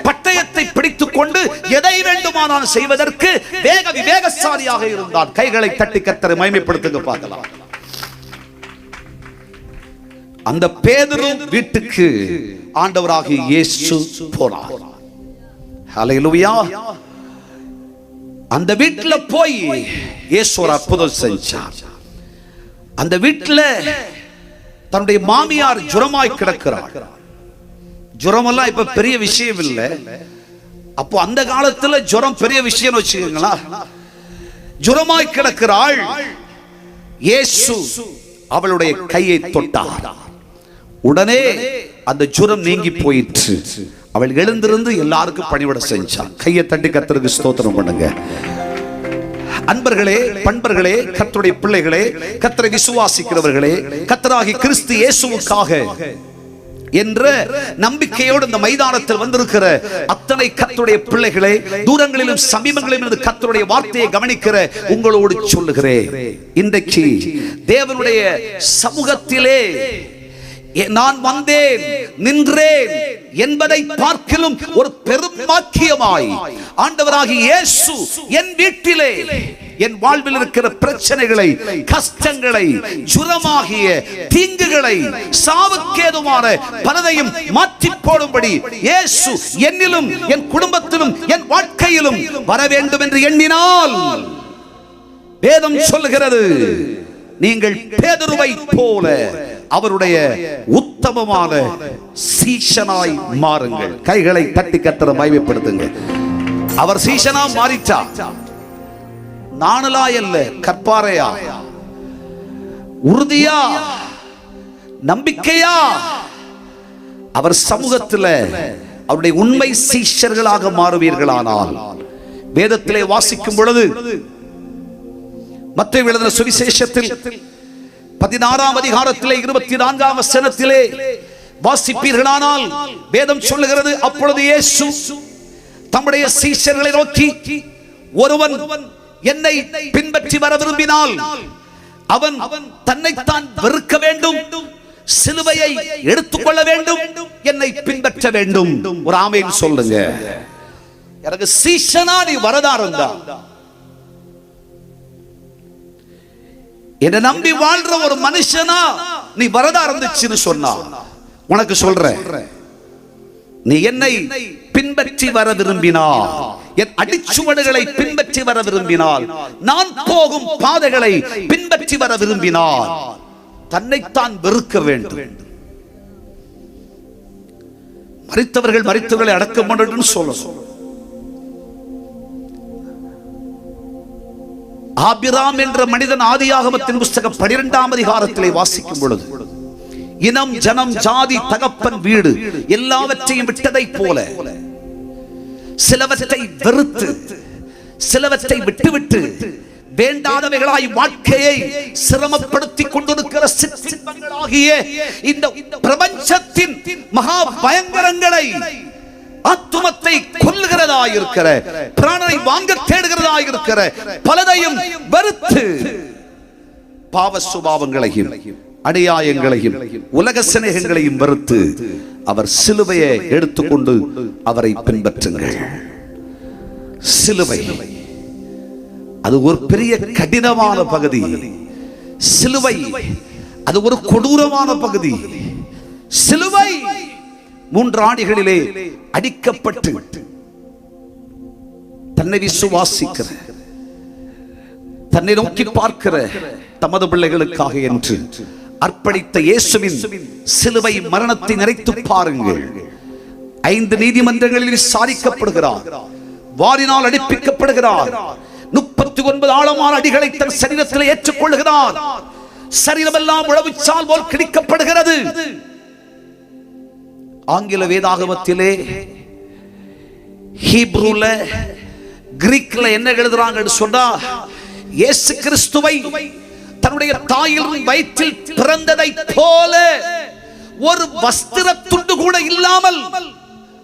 பட்டயத்தை பிடித்துக் கொண்டு எதை வேண்டுமானால் செய்வதற்கு விவேகசாலியாக இருந்தான். கைகளை தட்டி கர்த்தரை மகிமைப்படுத்துங்க பார்க்கலாம். அந்த பேதுரு வீட்டுக்கு ஆண்டவராகிய இயேசு போனார். ஹல்லேலூயா. அந்த வீட்டுல போய் இயேசு ஒரு அற்புதம் செஞ்சார். அந்த வீட்டுல தன்னுடைய மாமியார் ஜுரமாய் கிடக்கிறார். ஜுரமெல்லாம் இப்ப பெரிய விஷயம் இல்லை. அப்போ அந்த காலத்துல ஜுரம் பெரிய விஷயம் வச்சுக்கீங்களா. ஜுரமாய் கிடக்கிறாள். இயேசு அவளுடைய கையை தொட்டார். உடனே அந்த ஜுரம் நீங்கி போயிற்று. அவள் எழுந்திருந்து எல்லாருக்கும் பணிவிட செஞ்சாள். கையை தட்டி கர்த்தருக்கு ஸ்தோத்திரம் பண்ணுங்க. அன்பர்களே, பண்பர்களே, கர்த்தருடைய பிள்ளைகளே, கர்த்தரை விசுவாசிக்கிறவர்களே, கர்த்தராகிய கிறிஸ்து இயேசுவுக்காக என்ற நம்பிக்கையோடு இந்த மைதானத்தில் வந்திருக்கிற அத்தனை கர்த்தருடைய பிள்ளைகளே, தூரங்களிலும் சமீபங்களிலும் இருந்து கர்த்தருடைய வார்த்தையை கவனிக்கிற உங்களோடு சொல்லுகிறேன், இன்றைக்கு தேவனுடைய சமூகத்திலே நான் வந்தேன், நின்றேன் என்பதை பார்க்கிலும் ஒரு பெரும் பாக்கியமாய் ஆண்டவராகிய இயேசு என் வீட்டிலே என் வாழ்வில் இருக்கிற பிரச்சனைகளை, கஷ்டங்களை, ஜுரமாகிய தீங்குகளை, சாவுக்கேதுமான பலதையும் மாற்றி போடும்படி இயேசு என்னிலும் என் குடும்பத்திலும் என் வாழ்க்கையிலும் வர வேண்டும் என்று எண்ணினால் வேதம் சொல்லுகிறது, நீங்கள் பேதுருவை போல அவருடைய உத்தமமான சீஷனாய் மாறுங்கள். கைகளை தட்டி கர்த்தரை மகிமைப்படுத்துங்க. அவர் சீஷனா மாறிட்டா, நாணலாய் அல்ல, கற்பாரையா, உறுதியா, நம்பிக்கையா அவர் சமூகத்தில் அவருடைய உண்மை சீஷர்களாக மாறுவீர்களானால், வேதத்திலே வாசிக்கும் பொழுது மத்தேயு எழுதின சுவிசேஷத்தில் 16ஆம் அதிகாரத்திலே 24ஆம் வசனத்திலே வாசிப்பீர்களானால் வேதம் சொல்லுகிறது, அப்பொழுது இயேசு தம்முடைய சீஷர்களை நோக்கி, ஒருவன் என்னை பின்பற்றி வர விரும்பினால் அவன் தன்னைத்தான் வெறுக்க வேண்டும், சிலுவையை எடுத்துக்கொள்ள வேண்டும், என்னை பின்பற்ற வேண்டும். ஒரு ஆமென் சொல்லுங்க. எனக்கு சீஷனா நீ வரதா இருந்தா, என்ன நம்பி வாழ்ற ஒரு மனுஷனா நீ வரதா இருந்துச்சுன்னு சொன்னா, உனக்கு சொல்ற, நீ என்னை பின்பற்றி வர விரும்பினால், என் அடிச்சுவடுகளை பின்பற்றி வர விரும்பினால், நான் போகும் பாதைகளை பின்பற்றி வர விரும்பினால் தன்னைத்தான் வெறுக்க வேண்டும். மரித்தவர்கள் மரித்தவர்களை அடக்கம் பண்ணணும்னு சொல்லணும். ஆபிராம் என்ற மனிதன் ஆதியாகமத்தின் புஸ்தகம் 12ஆம் அதிகாரத்திலே வாசிக்கும் பொழுது, இனம், ஜனம், ஜாதி, தகப்பன், வீடு எல்லாவற்றையும் விட்டதை போல சிலவற்றை வெறுத்து, சிலவற்றை விட்டுவிட்டு, வேண்டாதவைகளாய் வாழ்க்கையை சிரமப்படுத்திக் கொண்டிருக்கிற சிற்றின்பங்களாகிய இந்த பிரபஞ்சத்தின் மகா பயங்கரங்களை, ஆத்துமத்தை கொல்லுகிறதாயிருக்கிற, பிராணனை வாங்க தேடுகிறதாயிருக்கிற பலதையும் வெறுத்து, பாவ சுபாவங்களையும் அநியாயங்களையும் உலக சிநேகங்களையும் வெறுத்து அவர் சிலுவையை எடுத்துக்கொண்டு அவரை பின்பற்றுங்கள். சிலுவை அது ஒரு பெரிய கடினமான பகுதி. சிலுவை அது ஒரு கொடூரமான பகுதி. சிலுவை 3 ஆணிகளிலே அடிக்கப்பட்டு தன்னை விசுவாசிக்கிற, தன்னை நோக்கி பார்க்கிற தமது பிள்ளைகளுக்காக என்று அர்ப்பணித்த இயேசுவின் சிலுவை மரணத்தை நினைத்து பாருங்கள். 5 நீதிமன்றங்களில் விசாரிக்கப்படுகிறார், வாரினால் அடிப்பிக்கப்படுகிறார், 39 ஆழமான அடிகளை தன் சரீரத்தில் ஏற்றுக்கொள்கிறார், சரீரமெல்லாம் உழவுச்சால் போல் கிழிக்கப்படுகிறது. ஆங்கில வேதாகமத்திலே, ஹீப்ரூல, கிரீக்ல என்ன எழுதுறாங்கன்னு சொன்னா, இயேசு கிறிஸ்துவை தன்னுடைய தாயின் வயிற்றில் பிறந்ததை போல ஒரு வஸ்திர துண்டு கூட இல்லாமல்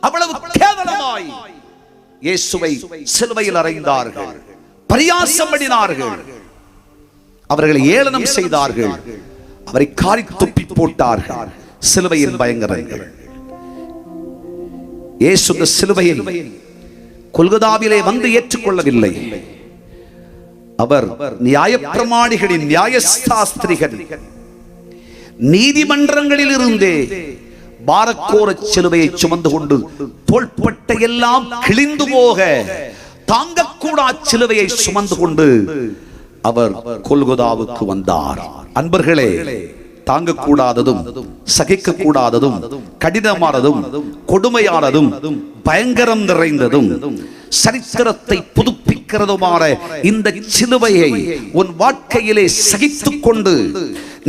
அவ்வளவு கேவலமாய் இயேசுவை சிலுவையில் அறைந்தார்கள், பரியாசம் பண்ணினார்கள், அவர்களை ஏளனம் செய்தார்கள், அவரை காரி துப்பி போட்டார்கள். சிலுவையின் பயங்கரங்கள். இயேசு இந்த சிலுவையை கொல்கதாவிலே வந்து ஏற்றுக்கொள்ளவில்லை. அவர் நியாயப்பிரமாணிகளின், நியாயசாஸ்திரிகள், நீதிமன்றங்களில் இருந்தே பாரக்கோர சிலுவையை சுமந்து கொண்டு தோள்பட்டை எல்லாம் கிழிந்து போக தாங்கக்கூடா சிலுவையை சுமந்து கொண்டு அவர் கொல்கதாவுக்கு வந்தார். அன்பர்களே, தாங்கக்கூடாததும் சகிக்க கூடாததும் கடினமானதும் கொடுமையானதும் பயங்கரம் நிறைந்ததும் சரித்திரத்தை புதுப்பிக்கிறதுமான இந்த சிலுவையை உன் வாழ்க்கையிலே சகித்துக் கொண்டு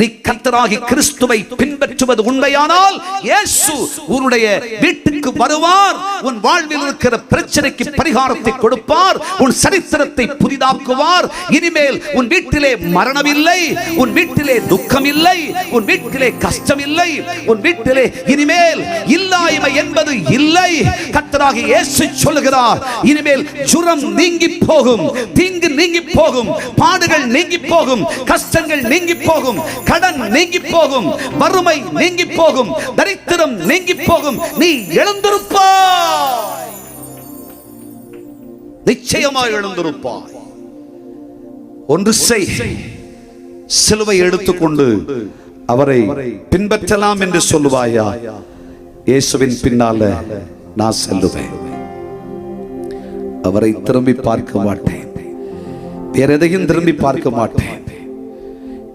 நீ கர்த்தராகிய கிறிஸ்துவை பின்பற்றுவது உண்மையானால், இயேசு உன்னுடைய வீட்டுக்கு வருவார், உன் வாழ்வில் இருக்கிற பிரச்சனைக்கு பரிகாரத்தை கொடுப்பார், உன் சரித்திரத்தை புதிதாக்குவார். இனிமேல் உன் வீட்டிலே மரணம் இல்லை, உன் வீட்டிலே துக்கம் இல்லை, உன் வீட்டிலே கஷ்டம் இல்லை, உன் வீட்டிலே இனிமேல் இல்லாய்மை என்பது இல்லை. கர்த்தராகிய இயேசு சொல்லுகிறார், இனிமேல் ஜுரம் நீங்கி போகும், தீங்கு நீங்கி போகும், பாடுகள் நீங்கி போகும், கஷ்டங்கள் நீங்கி போகும், கடன் நீங்கி போகும், வறுமை நீங்கி போகும், தரித்திரம் நீங்கி போகும். நீ எழுந்திருப்பாய், நிச்சயமாக எழுந்திருப்பாய். ஒன்று செய், சிலுவை எடுத்துக்கொண்டு அவரை பின்பற்றலாம் என்று சொல்லுவாயா? இயேசுவின் பின்னால நான் செல்லுவேன், அவரை திரும்பி பார்க்க மாட்டேன். வேற எதையும் திரும்பி பார்க்க மாட்டேன்.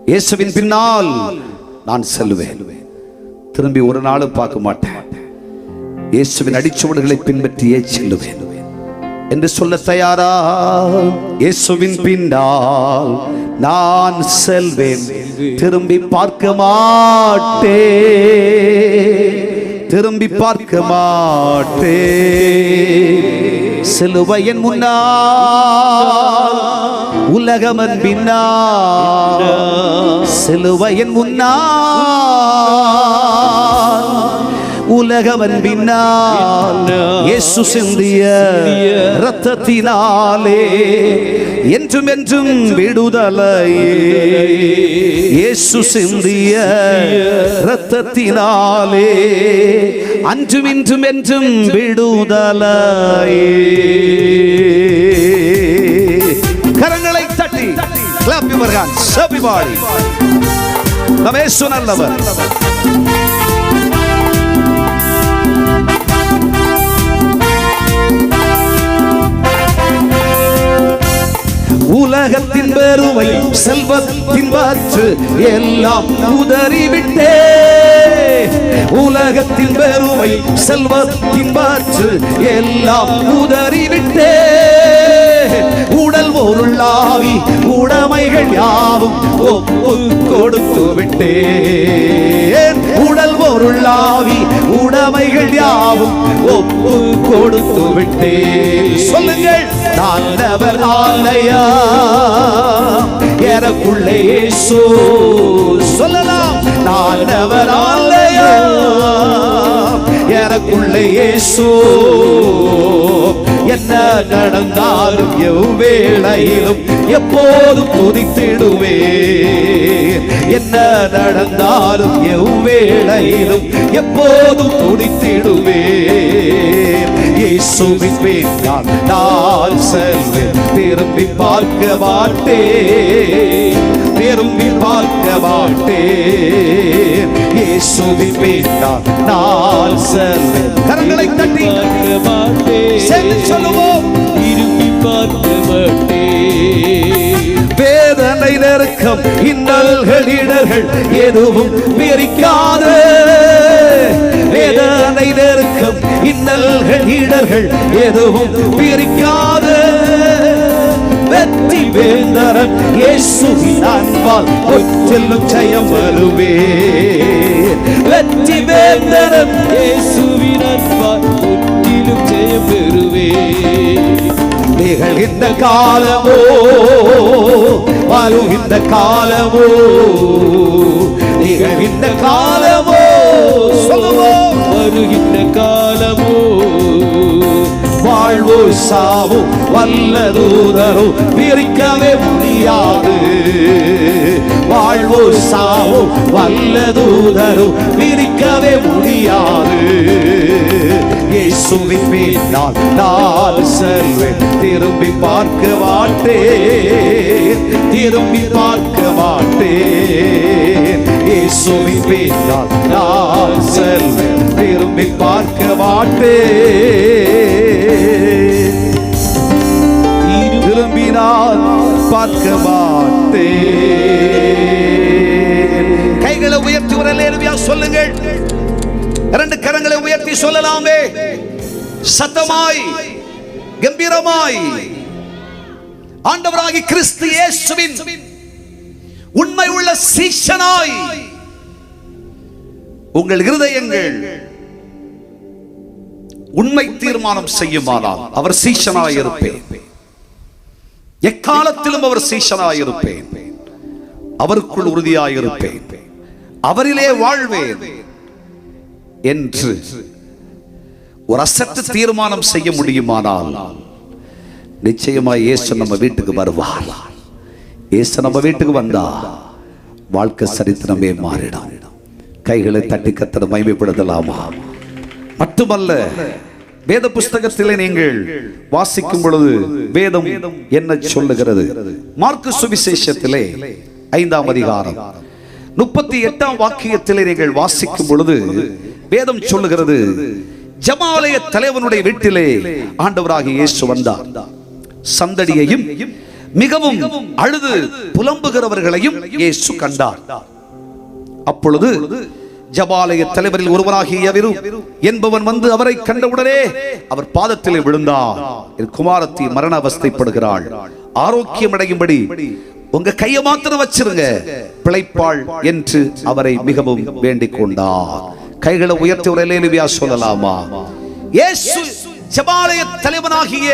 இயேசுவின் பின்னால் நான் செல்வேன். திரும்பி ஒரு நாளும் பார்க்க மாட்டேன். இயேசுவின் அடிச்சுவடுகளை பின்பற்றியே செல்லுவேன் என்று சொல்ல தயாரா? இயேசுவின் பின்னால் நான் செல்வேன், திரும்பி பார்க்க மாட்டேன், திரும்பி பார்க்க மாட்டேன். சிலுவையின் முன்னால் உலகமன் பின்னால், சிலுவையின் முன்னால் உலகமன் பின்னால், இயேசு சிந்திய இரத்தத்தினாலே என்றும் என்றும் விடுதலையே, இயேசு சிந்திய இரத்தத்தினாலே அன்றும் இன்றும் என்றும் விடுதலையே. கரங்களை தட்டி clap your hands everybody. நம்ம இயேசு நல்லவர். உலகத்தின் பெருமை செல்வத்தின் வாற்று எல்லாம் உதறிவிட்டே, உலகத்தின் பெருமை செல்வத்தின் வாற்று எல்லாம் உதறிவிட்டே, உடல் பொருளாவி உடைமைகள் யாவும் ஒப்பு கொடுத்து விட்டேன், உடல் பொருளாவி உடைமைகள் யாவும் ஒப்பு கொடுத்து விட்டேன். சொல்லுங்கள், நல்லவர் ஆலயா எனக்குள்ளே இயேசு. சொல்லலாம், நல்லவர் ஆலயா எனக்குள்ளே இயேசு. என்ன நடந்தாலும் எவ்வேளையிலும் எப்போதும் துதித்திடுவேன், என்ன நடந்தாலும் எவ்வேளையிலும் எப்போதும் துதித்திடுவேன். இயேசுவின் பின்னால் நான் செல்வேன், திரும்பி பார்க்க மாட்டேன், திரும்பி பார்க்க மாட்டேன். இயேசுவின் பின்னால் நான் செல்வேன். கரங்களை தட்டி சேர்ந்து சொல்லுவோம், திரும்பி பார்க்க மாட்டேன். வேதனை நெருக்கம் இன்னல்கள் இடர்கள் எதுவும் பிரிக்காது, வேதனை நெருக்கம் இன்னல்கள் இடர்கள் எதுவும் பிரிக்காது. வெற்றி வேந்தரன் இயேசுவின் அன்பால் ஒற்றிலும் ஜெயம் வருவேன், வெற்றி வேந்தரன் இயேசுவின் அன்பால் ஒற்றிலும் ஜெயம் பெறுவேன். நிகழ்கின்ற காலமோ வருகின்ற காலமோ, நிகழ்கின்ற காலமோ சொல்லுவோம், வருகின்ற காலமோ, வாழ்வோ சாவோ வல்ல தூதரோ பிரிக்கவே முடியாது, வாழ்வோ சாவோ வல்ல தூதரோ பிரிக்கவே முடியாது. இயேசுவின் பின்னால் நான் செல்வேன், திரும்பி பார்க்க மாட்டேன், திரும்பி பார்க்க மாட்டேன். இயேசுவின் பின்னால் நான் செல்வேன், திரும்பி பார்க்க மாட்டேன், திரும்பி நான் பார்க்க மாட்டேன். கைகளை உயர்த்தி ஒரு அல்லேலூயா சொல்லுங்கள். இரண்டு கரங்களை உயர்த்தி சொல்லலாமே, சத்தமாய் கம்பீரமாய். ஆண்டவராகிய கிறிஸ்து இயேசுவின் உண்மை உள்ள சீஷனாய் உங்கள் இருதயங்கள் உண்மை தீர்மானம் செய்யுமானால் அவர் சீஷனாய் இருப்பேன், எக்காலத்திலும் அவர் சீஷனாய் இருப்பேன், அவருக்குள் உறுதியாய் இருப்பேன், அவரிலே வாழ்வேன் என்று ஒரு அசட்டு தீர்மானம் செய்ய முடியுமானால் நிச்சயமாய் இயேசு நம்ம வீட்டுக்கு வருவார். இயேசு நம்ம வீட்டுக்கு வந்தா வாழ்க்கை சரித்திரமே மாறிடும். கைகளை தட்டி கர்த்தரை மகிமைப்படுத்தலாமா? மட்டுமல்ல, வேத புஸ்தகத்திலே நீங்கள் வாசிக்கும் பொழுது வேதம் என்ன சொல்லுகிறது? மார்க்கு சுவிசேஷத்திலே 5ஆம் அதிகாரம் 38ஆம் வாக்கியத்திலே நீங்கள் வாசிக்கும் பொழுது வேதம் சொல்லுகிறது, ஜெபஆலய தலைவனுடைய வீட்டிலே ஆண்டவராகிய இயேசு வந்தார். சந்தடியையும் மிகவும் அழுது புலம்புகிறவர்களையும் இயேசு கண்டார். அப்பொழுது ஜபாலய தலைவரில் ஒருவராகிய யவீரு என்பவன் வந்து அவரை கண்டவுடனே அவர் பாதத்திலே விழுந்தார். என் குமாரத்தி மரண அவஸ்தைப்படுகிறாள், ஆரோக்கியம் அடையும்படி உங்க கையை மாத்திரம் வச்சிருங்க, பிழைப்பாள் என்று அவரை மிகவும் வேண்டிக் கொண்டார். கைகளை உயர்த்தி ஒரு அல்லேலூயா சொல்லலாமா? இயேசு ஜபாலய தலைவனாகிய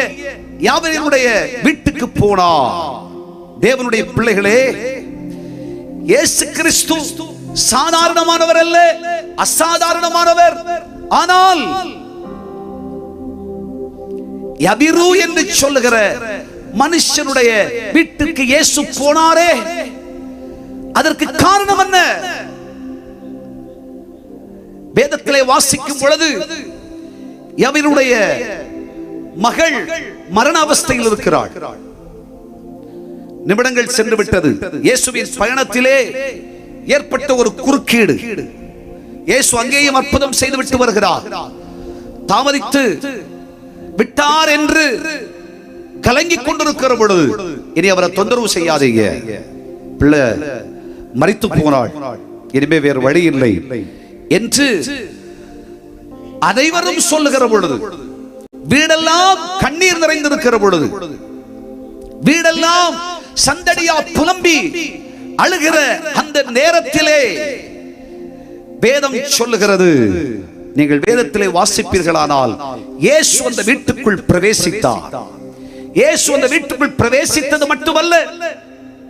யாவீருடைய வீட்டுக்கு போனார். தேவனுடைய பிள்ளைகளே, இயேசு கிறிஸ்து சாதாரணமானவர் அல்ல, அசாதாரணமானவர். ஆனால் யவீரு என்று சொல்லுகிற மனுஷனுடைய வீட்டுக்கு இயேசு போனாரே, அதற்கு காரணம் என்ன? வேதத்திலே வாசிக்கும் பொழுது யவீருடைய மகள் மரண அவஸ்தையில் இருக்கிறாள். நிமிடங்கள் சென்று விட்டது. இயேசுவின் பயணத்திலே ஏற்பட்ட ஒரு குறுக்கீடு. இயேசு அங்கேயும் அற்புதம் செய்து விட்டு வருகிறார். தாமதித்து விட்டார் என்று கலங்கிக் கொண்டிருக்கிற பொழுது, இனி அவரை தொந்தரவு செய்யாதீங்க, பிள்ளை மரித்து போனாள், இனிமே வேறு வழி இல்லை என்று அனைவரும் சொல்லுகிற பொழுது, வீடெல்லாம் கண்ணீர் நிறைந்திருக்கிற பொழுது, வீடெல்லாம் சந்தடியா புலம்பி அழுகிற அந்த நேரத்திலே வேதம் சொல்லுகிறது, நீங்கள் வேதத்திலே வாசிப்பீர்களானால் இயேசு அந்த வீட்டுக்குள் பிரவேசித்தார். இயேசு அந்த வீட்டுக்குள் பிரவேசித்தது மட்டுமல்ல,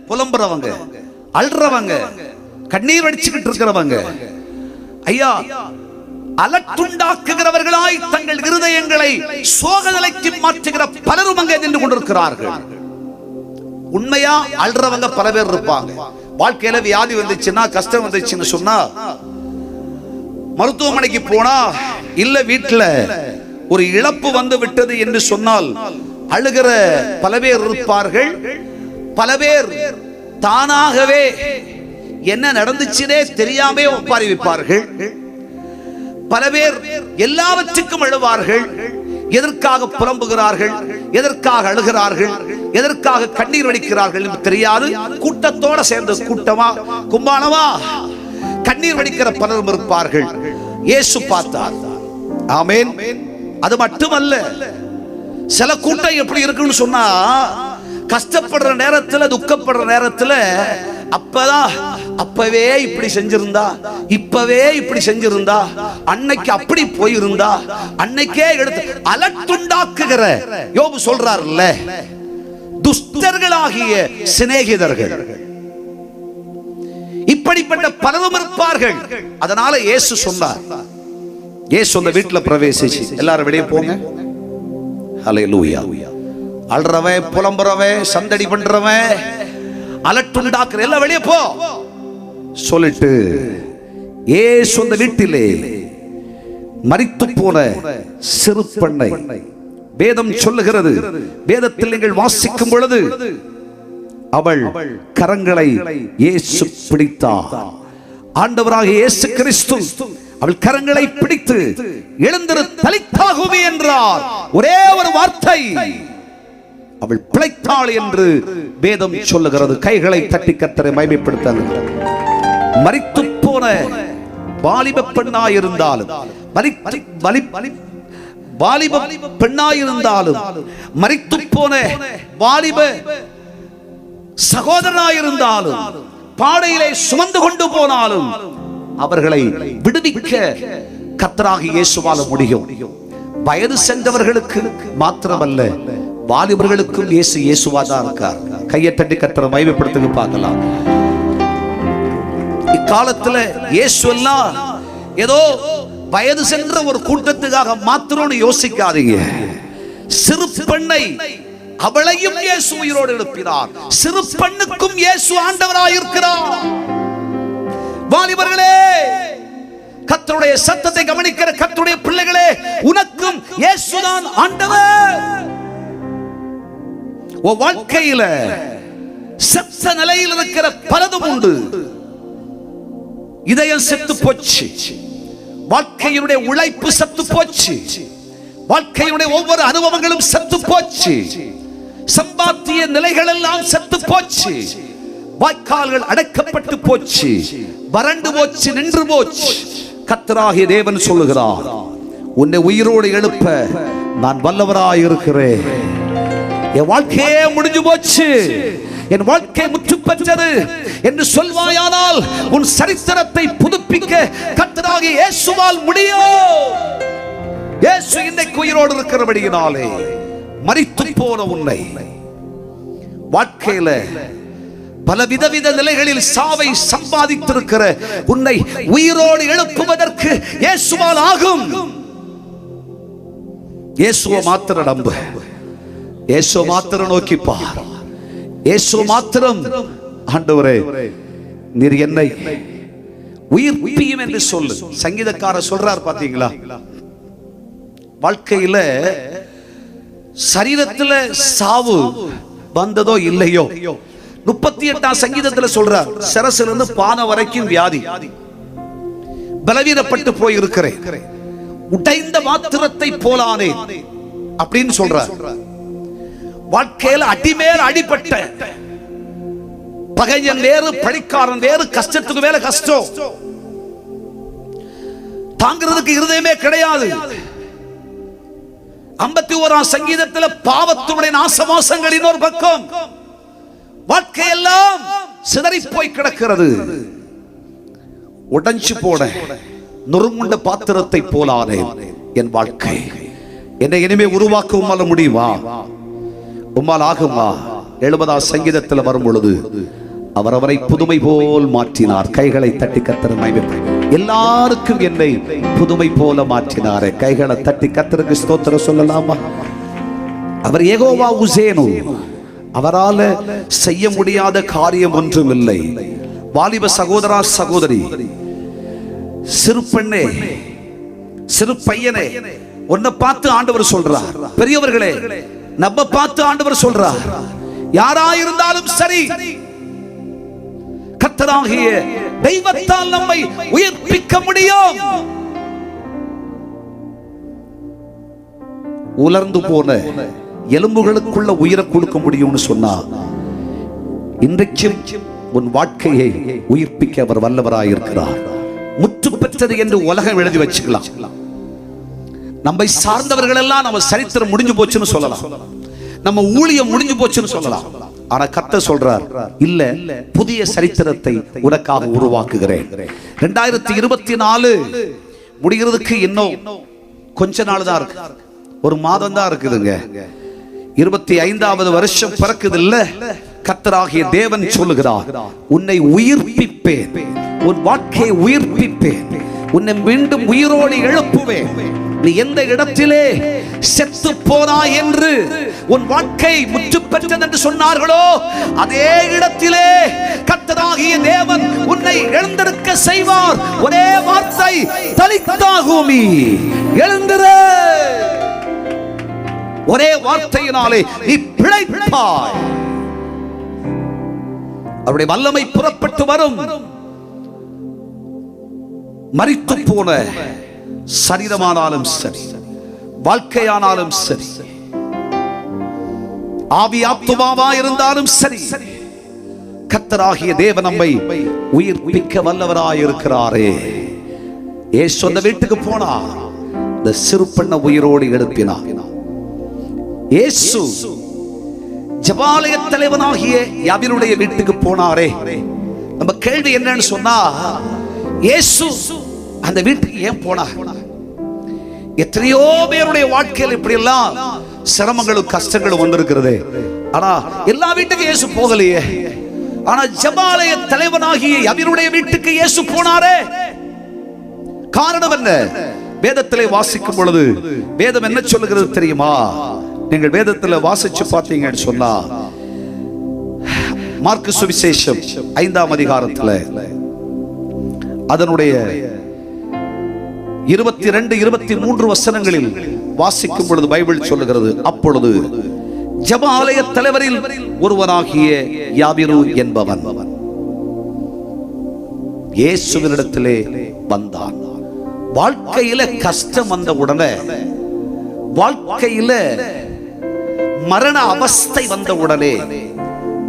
புலம்புறவங்க, அழுறவங்க, கண்ணீர் வடிச்சுக்கிட்டு இருக்கிறவங்க, ஐயா அலட்டுண்டாக்குகிறவர்களாய் தங்கள் இருதயங்களை சோகநிலைக்கு மாற்றுகிற பலரும் அங்கே நின்று கொண்டிருக்கிறார்கள். உண்மையா அழுறவங்க பல பேர் இருப்பாங்க. வாழ்க்கையில வியாதி வந்துச்சுன்னா, கஷ்டம் வந்துச்சுன்னு சொன்னா, மருத்துவமனைக்கு போனா, இல்ல வீட்டுல ஒரு இழப்பு வந்து விட்டது என்று சொன்னால் அழுகிற பல பேர் இருப்பார்கள். பல பேர் தானாகவே என்ன நடந்துச்சுனே தெரியாமே ஒப்பாரி வைப்பார்கள். பல பேர் எல்லாவற்றுக்கும் அழுவார்கள். எதற்காக புலம்புகிறார்கள், எதற்காக அழுகிறார்கள், எதற்காக கண்ணீர் வடிக்கிறார்கள் என்று தெரியாது. கூட்டத்தோட சேர்ந்து கூட்டமா கும்பானமா கண்ணீர் வடிக்கிற பலரும் இருப்பார்கள். இயேசு பார்த்தார். ஆமென். அது மட்டுமல்ல, சில கூட்டம் எப்படி இருக்குன்னு சொன்னா, கஷ்டப்படுற நேரத்துல, துக்கப்படுற நேரத்துல, அப்பவே இப்படி செஞ்சிருந்தா, இப்பவே இப்படி செஞ்சிருந்தா, அன்னைக்கு அப்படி போயிருந்தா, அன்னைக்கே எடுத்து அலட்டுண்டாக்குகிற யோபு சொல்றாருல்ல, துஷ்டர்களாகிய சிநேகிதர்கள், இப்படிப்பட்ட பலரும் இருப்பார்கள். அதனால இயேசு சொன்னார், இயேசு அந்த வீட்டுல பிரவேசிச்சு, எல்லாரும் வெளியே போங்க, ஹல்லேலூயா. அல்றவன், புலம்புறவன், சந்தடி பண்றவன், அலட்டுண்டாக்குற எல்லாம் வெளியே போ சொல்லிட்டு இயேசு அந்த வீட்டிலே மரித்து போன சிறு பெண்ணை வேதம் சொல்லுகிறது. வேதத்தில் நீங்கள் வாசிக்கும் பொழுது அவள் கரங்களை இயேசு பிடித்தார். ஆண்டவராக இயேசு கிறிஸ்து அவள் கரங்களை பிடித்து எழுந்திரு தலித்தாகுமே என்றார். ஒரே ஒரு வார்த்தை, அவள் பிழைத்தாள் என்று வேதம் சொல்லுகிறது. கைகளை தட்டி கர்த்தரை மகிமைப்படுத்துங்கள். மரித்து போன வாலிப பெண்ணாயிருந்தாலும், வாலிப பெண்ணாயிருந்தாலும், மரித்து போன வாலிப சகோதரனாயிருந்தாலும், பாடையிலே சுமந்து கொண்டு போனாலும் அவர்களை விடுவிக்க கர்த்தராகிய இயேசுவால முடியும். வயது சென்றவர்களுக்கு மாத்திரமல்ல, வாலிபர்களுக்கும் இயேசு இயேசுவாதான் இருக்கார். கையை தட்டி கர்த்தரை மகிமைப்படுத்துங்க பார்க்கலாம். இக்காலத்துல இயேசு எல்லாம் ஏதோ வயது சென்ற ஒரு கூட்டத்துக்காக மாத்திரம்னு யோசிக்காதீங்க. சிறு பெண்ணை, அவளையும் இயேசு உயிரோடு எழுப்பினார். சிறு பெண்ணுக்கும் இயேசு ஆண்டவராயிருக்கிறார். வாலிபர்களே, கர்த்தருடைய சத்தத்தை கவனிக்கிற கர்த்தருடைய பிள்ளைகளே, உனக்கும் இயேசுதான் ஆண்டவர். உன் வாழ்க்கையில செத்த நிலையில் இருக்கிற பலதும் உண்டு. இதயம் செத்து போச்சு, வாழ்க்கையினுடைய உழைப்பு செத்து போச்சு, வாழ்க்கையினுடைய ஒவ்வொரு அனுபவங்களும் செத்து போச்சு. சம்பாத்திய நிலைகள் எல்லாம் செத்து போச்சு, வாய்க்கால்கள் அடைக்கப்பட்டு போச்சு, வறண்டு போச்சு, நின்று போச்சு. கர்த்தராகிய தேவன் சொல்லுகிறார், உன்னை உயிரோடு எழுப்ப நான் வல்லவராய் இருக்கிறேன். என் வாழ்க்கையே முடிஞ்சு போச்சு, என் வாழ்க்கை முற்று பெற்றது என்று சொல்வாயானால் உன் சரித்திரத்தை புதுப்பிக்க கர்த்தராகிய இயேசுவால் முடியும். இயேசு இன்றைக்கு உயிரோடு இருக்கிறபடியினாலே மரித்து போன உன்னை, வாழ்க்கையில பல விதவித நிலைகளில் சாவை சம்பாதித்திருக்கிற உன்னை உயிரோடு எழுப்புவதற்கு இயேசுவால் ஆகும். இயேசுவை மாத்திரம் நம்பு, இயேசுவை மாத்திரம் நோக்கி பார், இயேசு மாத்திரம். ஆண்டவரே, நீர் என்னை உயிர்ப்பியும் என்று சொல்லு. சங்கீதக்காரர் சொல்றார் பாத்தீங்களா, வாழ்க்கையில சரீரத்துல சாவு வந்ததோ இல்லையோ, 38ஆம் சங்கீதத்துல சொல்றார், சிரசிலிருந்து பானை வரைக்கும் வியாதி, பலவீனப்பட்டு போயிருக்கிறேன், உடைந்த மாத்திரத்தை போலானே அப்படின்னு சொல்றார். வாழ்க்கையில அடிமேல் அடிபட்ட பகையன் வேறு, பழிக்காரன் வேறு, கஷ்டத்துக்கு மேல கஷ்டம், தாங்கிறதுக்கு இருதயமே கிடையாது. 51ஆம் சங்கீதத்தில் பாவத்துடைய நாசமோசங்களின் ஒரு பக்கம், வாழ்க்கையெல்லாம் சிதறி போய் கிடக்கிறது. உடைஞ்சு போன நொறுங்குண்ட பாத்திரத்தை போலானே என் வாழ்க்கை, என்னை இனிமே உருவாக்க உம்மால முடியுமா? உம்மால் ஆகுமா? 70ஆம் சங்கீதத்தில் வரும் பொழுது அவர் அவரை புதுமை போல் மாற்றினார். கைகளை தட்டி கர்த்தரை மகிமைப்படுத்து. எல்லாருக்கும் என்னை புதுமை போல மாற்றினாரே. கைகளை தட்டி கர்த்தருக்கு ஸ்தோத்திரம் சொல்லலாமா? அவர் யெகோவா உசேனு, அவரால் செய்ய முடியாத காரியம் ஒன்றும் இல்லை. வாலிப சகோதரா சகோதரி, சிறு பெண்ணே, சிறு பையனே, உன்னை பார்த்து ஆண்டவர் சொல்றார். பெரியவர்களே, நம்ம பார்த்து ஆண்டவர் சொல்றார், யாராயிருந்தாலும் சரி, கர்த்தராகிய தெய்வத்தால் நம்மை உயிர்ப்பிக்க முடியும். உலர்ந்து போன எலும்புகளுக்குள்ள உயிரை கொடுக்க முடியும்னு சொன்னா, இன்றைக்கும் உன் வாழ்க்கையை உயிர்ப்பிக்க அவர் வல்லவராயிருக்கிறார். முற்று பெற்றது என்று உலகம் எழுதி வச்சுக்கலாம். நம்மை சார்ந்தவர்கள் எல்லாம் நம்ம சரித்திரம் முடிஞ்சு போச்சுன்னு சொல்லலாம், நம்ம ஊழியம் முடிஞ்சு போச்சுன்னு சொல்லலாம். ஆனா கர்த்தர் சொல்றார், இல்ல, புதிய சரித்திரத்தை உனக்காக உருவாக்குகிறேன். 2024 முடிகிறதுக்கு இன்னும் கொஞ்ச நாள் தான் இருக்கு, ஒரு மாதம் தான் இருக்குதுங்க. 25வது வருஷம் பிறக்குது இல்ல. கர்த்தராகிய தேவன் சொல்லுகிறார், உன்னை உயிர்ப்பிப்பேன், உன் வாழ்க்கையை உயிர்ப்பிப்பேன், உன்னை மீண்டும் உயிரோடு எழுப்புவேன். நீ எந்த இடத்திலே செத்து போனாய் என்று உன் வாழ்க்கை முற்று பெற்றது என்று சொன்னார்களோ, அதே இடத்திலே கர்த்தராகிய தேவன் உன்னை எழுந்திருக்க செய்வார். ஒரே வார்த்தை, தலித்தாகுமி, எழுந்திரு. ஒரே வார்த்தையினாலே நீ பிழைப்பாய். அவருடைய வல்லமை புறப்பட்டு வரும். மரித்து போன சரீரமானாலும் சரி, வாழ்க்கையானாலும் சரி, ஆவி ஆத்துமாவா இருந்தாலும் சரி, கர்த்தராகிய தேவன் நம்மை உயிர்ப்பிக்க வல்லவராய் இருக்கிறாரே. இயேசு அந்த வீட்டுக்கு போனா, இந்த சிறு பெண்ணை உயிரோடு எழுப்பினார். இயேசு ஜெபாலய தலைவனாகிய யாவீருடைய வீட்டுக்கு போனாரே. நம்ம கேள்வி என்னன்னு சொன்னா, இயேசு அந்த வீட்டுக்கு ஏன் போனார்? எத்தனையோ பேருடைய வாழ்க்கையில் இப்படி எல்லாம் சிரமங்களும் கஷ்டங்களும் வந்திருக்கிறது. ஆனா எல்லா வீட்டுக்கும் இயேசு போகலையே. ஆனா ஜெபாலய தலைவனாகிய யாவீருடைய வீட்டுக்கு இயேசு போனாரே. காரணம் என்ன? வேதத்திலே வாசிக்கும் பொழுது வேதம் என்ன சொல்லுகிறது தெரியுமா? நீங்கள் வேதத்தில் வாசிச்சு பார்த்தீங்கன்னு சொன்னா, மார்க்கு சுவிசேஷம் 5ஆம் அதிகாரத்தில் அதனுடைய 22, 23 வசனங்களில் வாசிக்கும் பொழுது பைபிள் சொல்லுகிறது, அப்பொழுது ஜெபாலய தலைவரில் ஒருவனாகிய யாவீரு என்பவன் இயேசுவினிடத்திலே வந்தான். வாழ்க்கையில கஷ்டம் வந்த உடனே, வாழ்க்கையில மரண அவஸ்தை வந்த உடனே,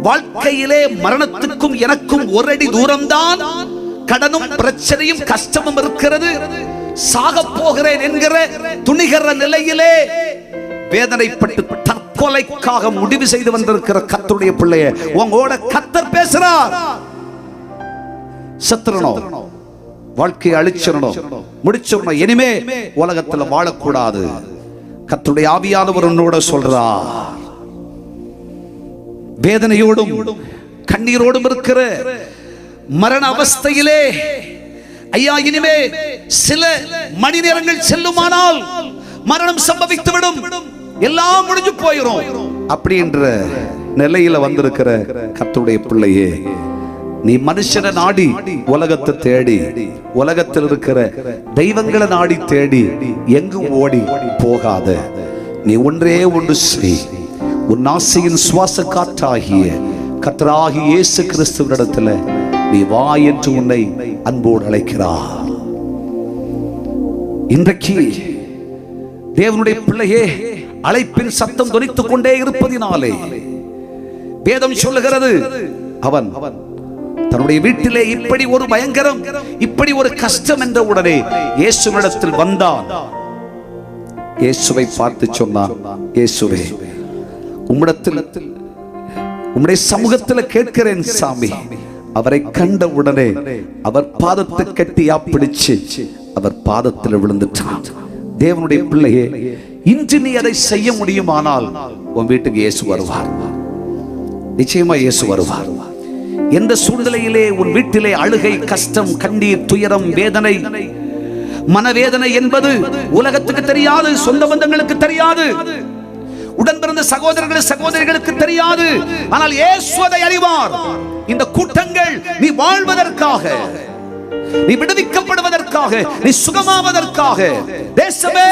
வாழ்க்கையிலே மரணத்துக்கும் எனக்கும் ஒரு அடி தூரம்தான், கடனும் பிரச்சனையும் கஷ்டமும் இருக்கிறது, சாக போகிறேன் என்கிற துணிகர நிலையிலே வேதனைப்பட்டு தற்கொலைக்காக முடிவு செய்து வந்திருக்கிற கர்த்தருடைய பிள்ளைய உங்களோட கர்த்தர் பேசுறார். சத்துறணும், வாழ்க்கையை அழிச்சிடணும், முடிச்சிடணும், இனிமே உலகத்துல வாழக்கூடாது. கர்த்தருடைய ஆவியானவர் உன்னோட சொல்றார். வேதனையோடும் கண்ணீரோடும் இருக்கிற மரண அவஸ்தையிலே, ஐயா இனிமே சில மணி நேரங்கள் செல்லுமானால் மரணம் சம்பவித்துவிடும், எல்லாம் முடிஞ்சு போயிடும் அப்படின்ற நிலையில வந்திருக்கிற கர்த்தருடைய பிள்ளையே, நீ மனுஷனை நாடி உலகத்தை தேடி, உலகத்தில் இருக்கிற தெய்வங்களை நாடி தேடி எங்கும் ஓடி போகாத. நீ ஒன்றே ஒன்று செய். உன் ஆசையின் சுவாச காற்றாகிய கர்த்தராகிய இயேசு கிறிஸ்துவினிடத்தில் நீ வா என்று உன்னை அன்போடு அழைக்கிறார். இன்றைக்கு தேவனுடைய பிள்ளையே, அழைப்பின் சத்தம் தொனித்துக் கொண்டே இருப்பதினாலே வேதம் சொல்லுகிறது, அவன் தன்னுடைய வீட்டிலே இப்படி ஒரு பயங்கரம், இப்படி ஒரு கஷ்டம் என்ற உடனே இயேசுவினிடத்தில் வந்தான். இயேசுவை பார்த்து சொன்னான், இயேசுவே, உம்மிடத்தில் உம்முடைய சமூகத்தில் கேட்கிறேன் சாமி. அவரை கண்ட உடனே அவர் பாதத்தை கட்டியா பிடிச்சு அவர் பாதத்தில் விழுந்துட்டான். தேவனுடைய பிள்ளையே, இன்று நீ அதை செய்ய முடியுமானால் உன் வீட்டுக்கு இயேசு வருவார். நிச்சயமா இயேசு வருவார். எந்த சூழ்நிலையிலே உன் வீட்டிலே அழுகை, கஷ்டம், கண்ணீர், துயரம், வேதனை, மனவேதனை என்பது உலகத்துக்கு தெரியாது, சொந்த பந்தங்களுக்கு தெரியாது, உடன் பிறந்த சகோதரர்கள் சகோதரிகளுக்கு தெரியாது. ஆனால் இயேசு அதை அறிவார். இந்த கூட்டங்கள் நீ வாழ்வதற்காக, நீ விடுவிக்கப்படுவதற்காக, நீ சுகமாவதற்காக, தேசமே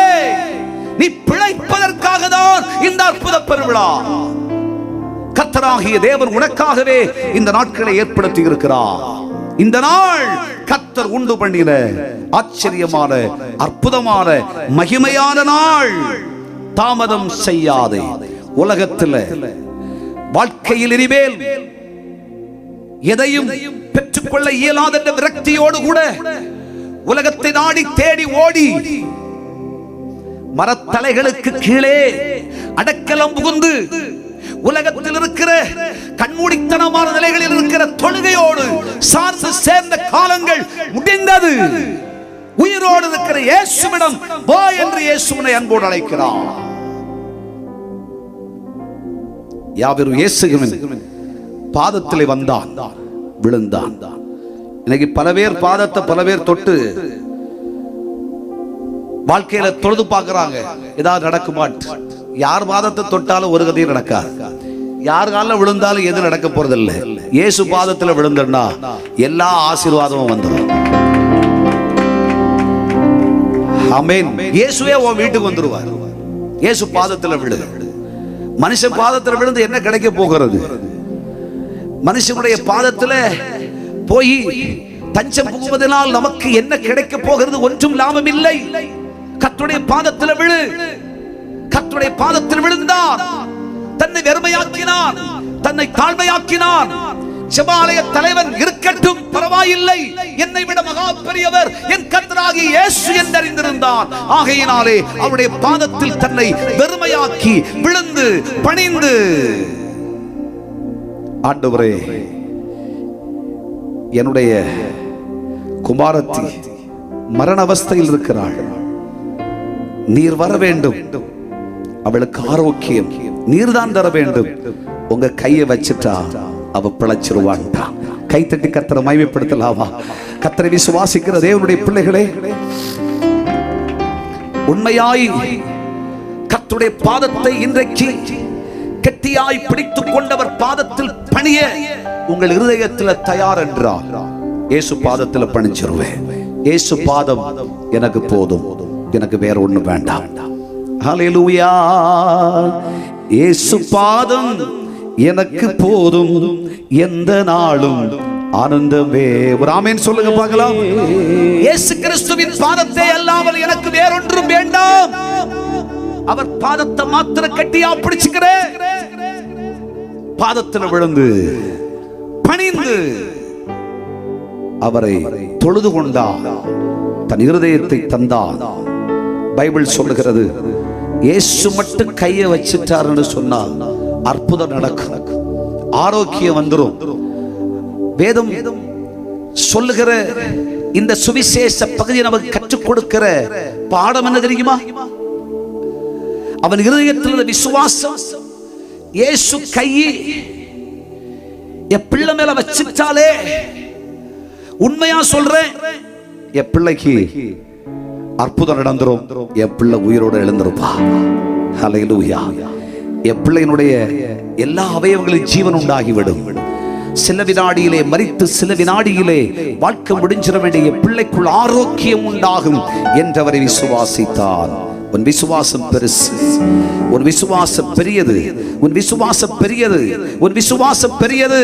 நீ பிழைப்பதற்காக தான் இந்த அற்புத பெருவிழா. கர்த்தராகிய தேவன் உனக்காகவே இந்த நாட்களை ஏற்படுத்தி இருக்கிறார். இந்த நாள் கர்த்தர் உண்டு பண்ணின ஆச்சரியமான, அற்புதமான, மகிமையான நாள். தாமதம் செய்யாதே. உலகத்தில் வாழ்க்கையில் இனிமேல் எதையும் பெற்றுக்கொள்ள இயலாத என்ற விரக்தியோடு கூட உலகத்தை நாடி தேடி ஓடி மரத்தலைகளுக்கு கீழே அடக்கலம் புகுந்து உலகத்தில் இருக்கிற கண்மூடித்தனமான நிலைகளில் இருக்கிற தொழுகையோடு சார்ந்து சேர்ந்த காலங்கள் முடிந்தது. உயிரோடு இருக்கிற இயேசுவிடம் வா என்று இயேசுவை அன்போடு அழைக்கிறார். யாவரும் இயேசுவின் பாதத்திலே வந்தான், விழுந்தான். இன்னைக்கு பல பேர் பாதத்தை பல பேர் தொட்டு வாழ்க்கையில தொழுது பார்க்கறாங்க, ஏதாவது நடக்குமா? யார் பாதத்தை தொட்டாலும் ஒரு கதையும் நடக்காது. யார் காலில் விழுந்தாலும் எது நடக்க போறதில்லை. இயேசு பாதத்துல விழுந்தா எல்லா ஆசீர்வாதமும் வந்துடும். ஆமென். இயேசுவே உன் வீட்டுக்கு வந்துருவார். இயேசு பாதத்துல விழு. மனுஷன் பாதத்துல விழுந்து என்ன கிடைக்க போகிறது? மனுஷனுடைய பாதத்துல போய் தஞ்சம் புகுவதனால் நமக்கு என்ன கிடைக்க போகிறது? ஒன்றும் லாபம் இல்லை. கர்த்தருடைய பாதத்தில் விழு. கர்த்தருடைய பாதத்தில் விழுந்தான், தன்னை வெறுமையாக்கினான், தன்னை தாழ்மையாக்கினான். ஜெபாலய தலைவன் இருக்கட்டும், பரவாயில்லை, என்னை விட மகா பெரியவர் என் கர்த்தராகிய இயேசு என்று அறிந்திருந்தான். ஆகையினாலே அவருடைய பாதத்தில் தன்னை வெறுமையாக்கி விழுந்து பணிந்து, ஆண்டவரே, என்னுடைய குமாரத்தி மரண அவஸ்தையில் இருக்கிறாள், நீர் வர வேண்டும், அவளுக்கு ஆரோக்கியம் நீர்தான் தர வேண்டும். உங்க கையை வச்சுட்டா அவ பிழைச்சிருவான்டா. கைத்தட்டி கர்த்தரை மகிமைப்படுத்தலாமா? கர்த்தரை விசுவாசிக்கிற தேவனுடைய பிள்ளைகளே, உண்மையாய் கர்த்தருடைய பாதத்தை இன்றைக்கு கெட்டியாய் பிடித்துக் கொண்டவர் பாதத்தில் பணிய உங்கள் இருதயத்தில் தயார் என்றால் இயேசு பாதத்தில் பணிச்சிருவேன். இயேசு பாதம் எனக்கு போதும், எனக்கு வேற ஒண்ணு வேண்டாம். ஹல்லேலூயா. இயேசு பாதம் எனக்கு போதும், எந்த நாளும் ஆனந்தமே. ஒரு ஆமென் சொல்லுங்க பார்க்கலாம். இயேசு கிறிஸ்துவின் பாதத்தை அல்லாமல் எனக்கு வேறொன்றும் வேண்டாம். அவர் பாதத்தை மாத்திர கட்டியா பிடிச்சுக்கிற, பாதத்தில் விழுந்து பணிந்து அவரை தொழுது கொண்டா, தன் இருதயத்தை தந்தா. பைபிள் சொல்லுகிறது, இயேசு மட்டும் கையை வச்சிட்டாருன்னு சொன்னால் அற்புதம் நடக்கும், ஆரோக்கியம் வந்துரும். வேதம் சொல்லுகிற இந்த சுவிசேஷ பகுதியை நமக்கு கற்றுக் கொடுக்கிற பாடம் என்ன தெரியுமா? அவன் இருதயத்தில் விசுவாசம். இயேசு கையை என் பிள்ளை மேல வச்சிட்டாலே, உண்மையா சொல்றேன், என் பிள்ளைக்கு அற்புதம் நடந்துரும், என் பிள்ளை உயிரோடு எழுந்திருப்பா. ஹல்லேலூயா. என் பிள்ளையினுடைய எல்லா அவயவங்களிலும் ஜீவன் உண்டாகிவிடும். சில வினாடியிலே மரித்து சில வினாடியிலே வாழ்க்கை முடிஞ்சிட வேண்டிய பிள்ளைக்குள் ஆரோக்கியம் உண்டாகும் என்றவரை விசுவாசித்தார். உன் விசுவாசம் பெருசு, உன் விசுவாசம் பெரியது, உன் விசுவாசம் பெரியது, உன் விசுவாசம் பெரியது.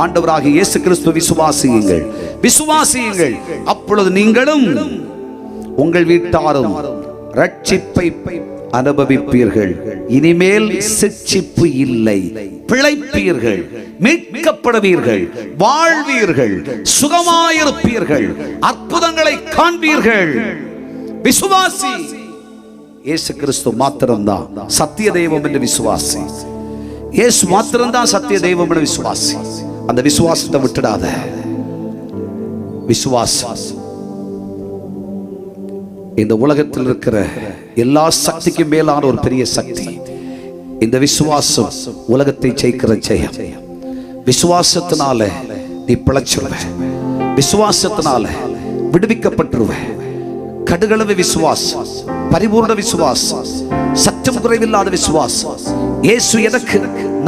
ஆண்டவராகிய இயேசு கிறிஸ்துவை விசுவாசியுங்கள், விசுவாசியுங்கள். அப்பொழுது நீங்களும் உங்கள் வீட்டாரும் ரட்சிப்பை அனுபவிப்பீர்கள். இனிமேல் சிட்சிப்பு இல்லை, பிழைப்பீர்கள், மீட்கப்படுவீர்கள், வாழ்வீர்கள், சுகமாயிருப்பீர்கள், அற்புதங்களை காண்பீர்கள். விசுவாசி. இயேசு கிறிஸ்து மாத்திரம்தான் சத்திய தெய்வம் என்று விசுவாசி. இயேசு மாத்திரம்தான் சத்திய தெய்வம் என்று விசுவாசி. அந்த விசுவாசத்தை விட்டுடாத. விசுவாசம் இந்த உலகத்தில் இருக்கிற எல்லா சக்திக்கும் மேலான ஒரு பெரிய சக்தி. இந்த விசுவாசம் உலகத்தை ஜெயிக்கிற ஜெயம். விசுவாசத்தினால நீ பிழைச்சிருவ, விசுவாசத்தினால விடுவிக்கப்பட்டுருவ. கடுகளவு விசுவாசம், பரிபூர்ண விசுவாசம், சற்றம் குறைவில்லாத விசுவாசம். இயேசு எனக்கு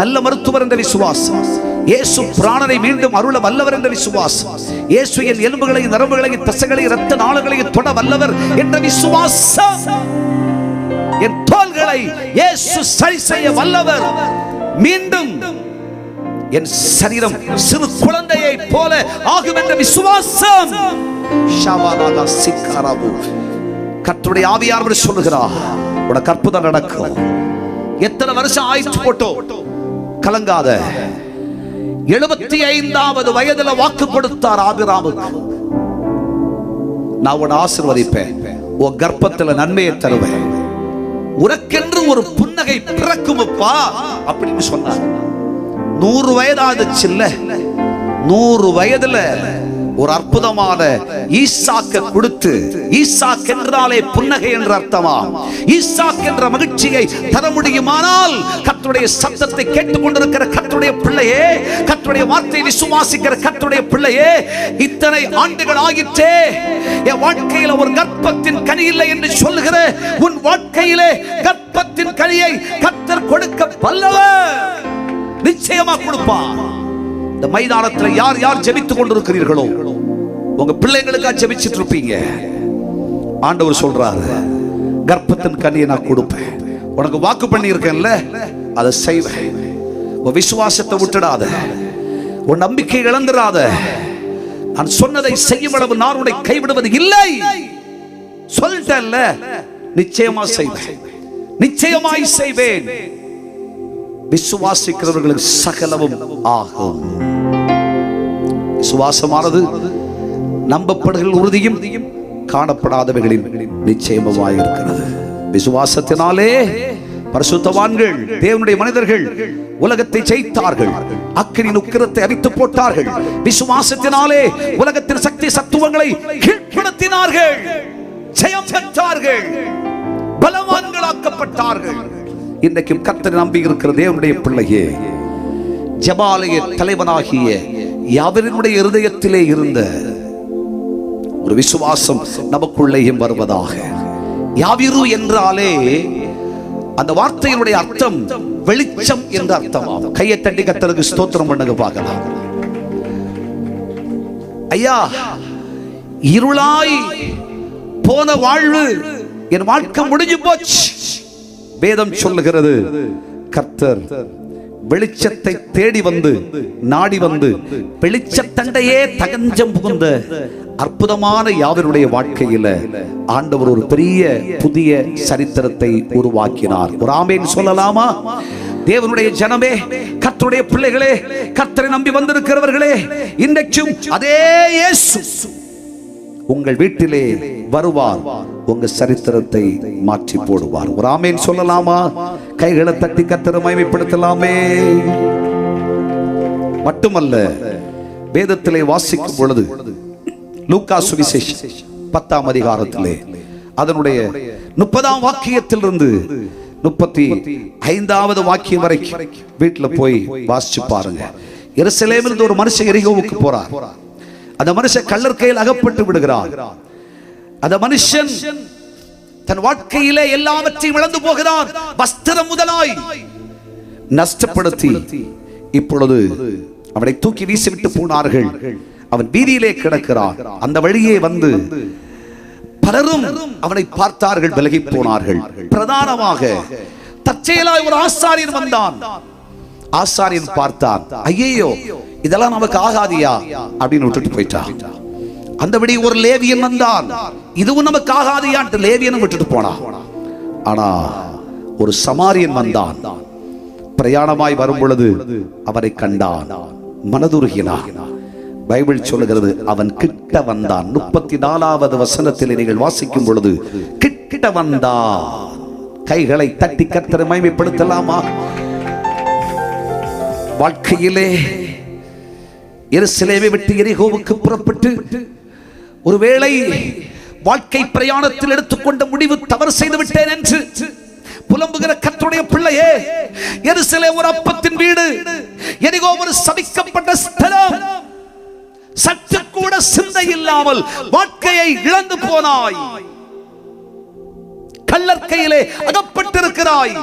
நல்ல மருத்துவர் என்ற விசுவாசம், இயேசு பிராணனை மீண்டும் அருள வல்லவர் என்ற விசுவாசம், இயேசு என் எலும்புகளையும் நரம்புகளையும் தசைகளையும் இரத்த நாளங்களையும் தொட வல்லவர் என்ற விசுவாசம், என் தோள்களை இயேசு சரி செய்ய வல்லவர், மீண்டும் என் சரீரம் சிறு குழந்தையை போல ஆகும் என்ற விசுவாசம். கர்த்தருடைய ஆவியானவர் சொல்லுகிறார், உனக்கு அற்புதம் நடக்கும். எத்தனை வருஷம் ஆயிற்று போட்டோ கலங்காத. 75வது வயதுல வாக்கு கொடுத்தார் ஆபிரகாமுக்கு, நான் உன்னை ஆசீர்வதிப்பேன், உன் கர்ப்பத்தில் நன்மையை தருவேன், உனக்கென்று ஒரு புன்னகை பிறக்குமப்பா அப்படின்னு சொன்னார். 100 வயதாச்சு இல்ல, 100 வயதுல ஒரு அற்புதமான ஈசாக்க கொடுத்து, ஈசாக் என்றாலே புன்னகை என்ற அர்த்தமா, ஈசாக் என்ற மகிழ்ச்சியை தர முடியுமானால், கர்த்தருடைய சத்தத்தை கேட்டுக்கொண்டிருக்கிற கர்த்தருடைய பிள்ளையே, கர்த்தருடைய வார்த்தையை விசுவாசிக்கிற கர்த்தருடைய பிள்ளையே, இத்தனை ஆண்டுகள் ஆகிற்றே என் வாழ்க்கையில ஒரு கர்ப்பத்தின் கனி இல்லை என்று சொல்லுகிற உன் வாழ்க்கையிலே கர்ப்பத்தின் கனியை கர்த்தர் கொடுக்க வல்லவர், நிச்சயமா கொடுப்பார். இந்த மைதானத்தில் யார் யார் ஜெபித்துக் கொண்டிருக்கிறீர்களோ, உங்க பிள்ளைங்களுக்கா ஜெபிச்சிட்டு இருப்பீங்க. ஆண்டவர் சொல்றாரு, கர்ப்பத்தின் கனியை நான் கொடுப்பேன், உனக்கு வாக்கு பண்ணி இருக்கேன்ல, அதை செய்வேன். உன் விசுவாசத்தை விட்டுடாத, உன் நம்பிக்கை இழந்துடாத. நான் சொன்னதை செய்யும் அளவு நான் உன்னை கைவிடுவது இல்லை சொல்லிட்டேன்ல, நிச்சயமா செய்வேன், நிச்சயமாய் செய்வேன். விசுவாசிக்கிறவர்களுக்கு சகலமும் ஆகும். விசுவாசமானது நம்பப்படுகிற உறுதியும் காணப்படாதவைகளின் நிச்சயமாயிருக்கிறது. விசுவாசத்தினாலே பரிசுத்தவான்கள், தேவனுடைய மனிதர்கள் உலகத்தை ஜெயித்தார்கள், அக்கினியின் உக்கிரத்தை அவித்து போட்டார்கள். விசுவாசத்தினாலே உலகத்தின் சக்தி சத்துவங்களை கீழ்ப்படுத்தினார்கள், ஜெயம் பெற்றார்கள், பலவான்களாக்கப்பட்டார்கள். இன்றைக்கும் கர்த்தரை நம்பி இருக்கிற தேவனுடைய பிள்ளையே, ஜெபாலய தலைவனாகிய யாவரினுடைய இருதயத்திலே இருந்த ஒரு விசுவாசம் நமக்குள்ளேயும் வருவதாக. யாவிரு என்றாலே அந்த வார்த்தையினுடைய அர்த்தம் வெளிச்சம் என்ற அர்த்தமாகும். கையை தட்டி கர்த்தருக்கு ஸ்தோத்திரம் பண்ணுங்க பார்க்கலாம். ஐயா, இருளாய் போன வாழ்வு, என் வாழ்க்கை முடிஞ்சு போச்சு. வேதம் சொல்லுகிறது, கர்த்தர் வெளிச்சத்தை தேடி வந்து நாடி வந்து வெளிச்சத்தண்டையே தகஞ்சம் புகுந்த அற்புதமான யாவருடைய வாழ்க்கையில ஆண்டவர் ஒரு பெரிய புதிய சரித்திரத்தை உருவாக்கினார். ஒரு ஆமென் சொல்லலாமா? தேவனுடைய ஜனமே, கர்த்தருடைய பிள்ளைகளே, கர்த்தரை நம்பி வந்திருக்கிறவர்களே, இன்றைக்கும் அதே இயேசு உங்கள் வீட்டிலே வருவார், உங்க சரித்திரத்தை மாற்றி போடுவார். ஒரு ஆமென் சொல்லலாமா? கைகளை தட்டி கர்த்தரை மகிமைப்படுத்தலாமே. மட்டுமல்ல, வேதத்திலே வாசிக்கும் பொழுது லூக்கா சுவிசேஷம் 10ஆம் அதிகாரத்திலே அதனுடைய 30ஆம் வாக்கியத்திலிருந்து 35வது வாக்கியம் வரைக்கும் வீட்டுல போய் வாசிச்சு பாருங்க. எருசலேமிலிருந்து ஒரு மனுஷன் எரிகோவுக்கு போறார். அந்த மனுஷன் கள்ளர் கையில் அகப்பட்டு விடுகிறார். அந்த மனுஷன் தன் வாழ்க்கையிலே எல்லாவற்றையும் இழந்து போகிறார். வஸ்திரம் முதலாய் நஷ்டப்படுத்தி இப்பொழுது அவனை தூக்கி வீசிவிட்டு போனார்கள். அவன் வீதியிலே கிடக்கிறான். அந்த வழியே வந்து பலரும் அவனை பார்த்தார்கள், விலகி போனார்கள். பிரதானமாக தற்செயலாய் ஒரு ஆசாரியன் வந்தான். ஆசாரியன் பார்த்தான், ஐயோ இதெல்லாம் நமக்கு ஆகாதியா அப்படின்னு விட்டுட்டு போயிட்டான். அந்தபடி ஒரு லேவியன் வந்தான், இதுவும் நமக்கு ஆகாதியான்ட்டு லேவியனும் விட்டுட்டு போனான். ஆனா ஒரு சமாரியன் வந்தான். பிரயாணமாய் வரும் பொழுது அவரை கண்டான், மனதுருகினான். பைபிள் சொல்லுகிறது, அவன் கிட்ட வந்தான். 34வது வசனத்தில் நீங்கள் வாசிக்கும் பொழுது கிட்ட வந்தான். கைகளை தட்டி கர்த்தரை மகிமைப்படுத்தலாமா? வாழ்க்கையிலே எருசலேமை விட்டு எரிகோவுக்கு புறப்பட்டு ஒருவேளை வாழ்க்கை பிரயாணத்தில் எடுத்துக்கொண்ட முடிவு தவறு செய்து விட்டேன் என்று புலம்புகிற கர்த்தருடைய பிள்ளையே, எருசலேம் ஒரு அப்பத்தின் வீடு, எரிகோ ஒரு சபிக்கப்பட்ட ஸ்தலம். சற்று கூட சிந்தை இல்லாமல் வாழ்க்கையை இழந்து போனாய். கள்ளர் கையிலே அகப்பட்டிருக்கிறாய்.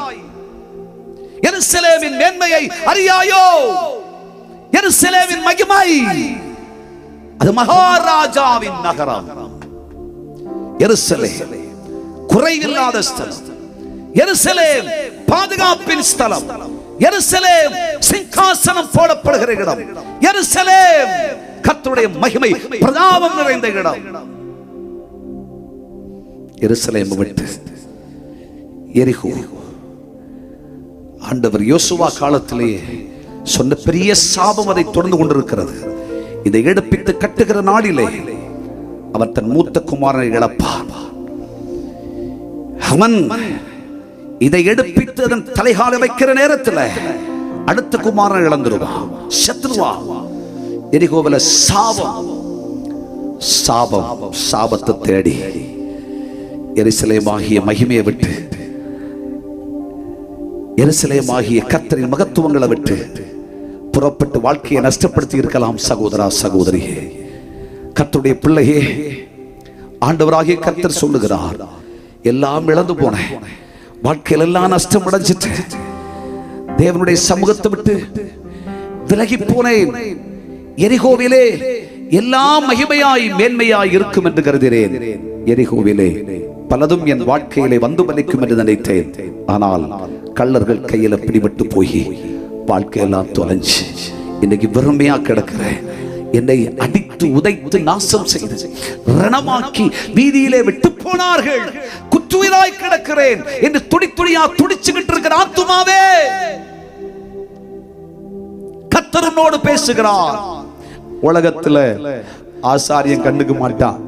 எருசலேமின் மேன்மையை அறியாயோ? எருசலேமின் மகிமை அது மகாராஜாவின் நகரம். எருசலேம் குறைவில்லாத ஸ்தலம். எருசலேம் பாதுகாப்பின் ஸ்தலம். எருசலேம் சிங்காசனம் போடப்படுகிற இடம். எருசலேம் கர்த்தருடைய மகிமை பிரதாபம் நிறைந்த இடம். எருசலேம் விட்டு எரிகோ, ஆண்டவர் யோசுவா காலத்திலே சொன்ன பெரிய சாபம் அதை தொடர்ந்து கொண்டிருக்கிறது. இதை எடுப்பித்து கட்டுகிற நாளிலே அவர் தன் மூத்த குமாரனை இழப்பார். அவன் இதை எடுப்பித்து அதன் தலைகால வைக்கிற நேரத்தில் அடுத்த குமாரனை இழந்துருவான், சத்ருவா. எரிகோவில சாபத்தை தேடி எருசலேமாகிய மகிமையை விட்டு, எருசலேமாகிய கர்த்தரின் மகத்துவங்களை விட்டு புறப்பட்டு வாழ்க்கையை நஷ்டப்படுத்தி இருக்கலாம். சகோதரா, சகோதரியே, கர்த்தருடைய பிள்ளையே, ஆண்டவராகிய கர்த்தர் சொல்லுகிறார், எல்லாம் இழந்து போனேன், வாழ்க்கையில் எல்லாம் நஷ்டம் அடைஞ்சிட்டு தேவனுடைய சமூகத்தை விட்டு விலகி போனேன். எரிகோவிலே எல்லாம் மகிமையாய் மேன்மையாய் இருக்கும் என்று கருதினேன். எரிகோவிலே பலதும் என் வாழ்க்கையிலே வந்து பலிக்கும் என்று நினைத்தேன். ஆனால் கள்ளர்கள் கையில பிடிபட்டு போய் வாழ்க்கையெல்லாம் தொலைஞ்சு இன்னைக்கு வெறுமையா கிடக்கிறேன். என்னை அடித்து உதைத்து நாசம் செய்து ரணமாக்கி வீதியிலே விட்டு போனார்கள். குற்றுயிராய் கிடக்கிறேன் என்று துடி துடியா துடிச்சுக்கிட்டு இருக்கிற ஆத்துமாவே, கர்த்தர் உன்னோடு பேசுகிறார். உலகத்துல ஆசாரியன் கண்டுக்க மாட்டான்.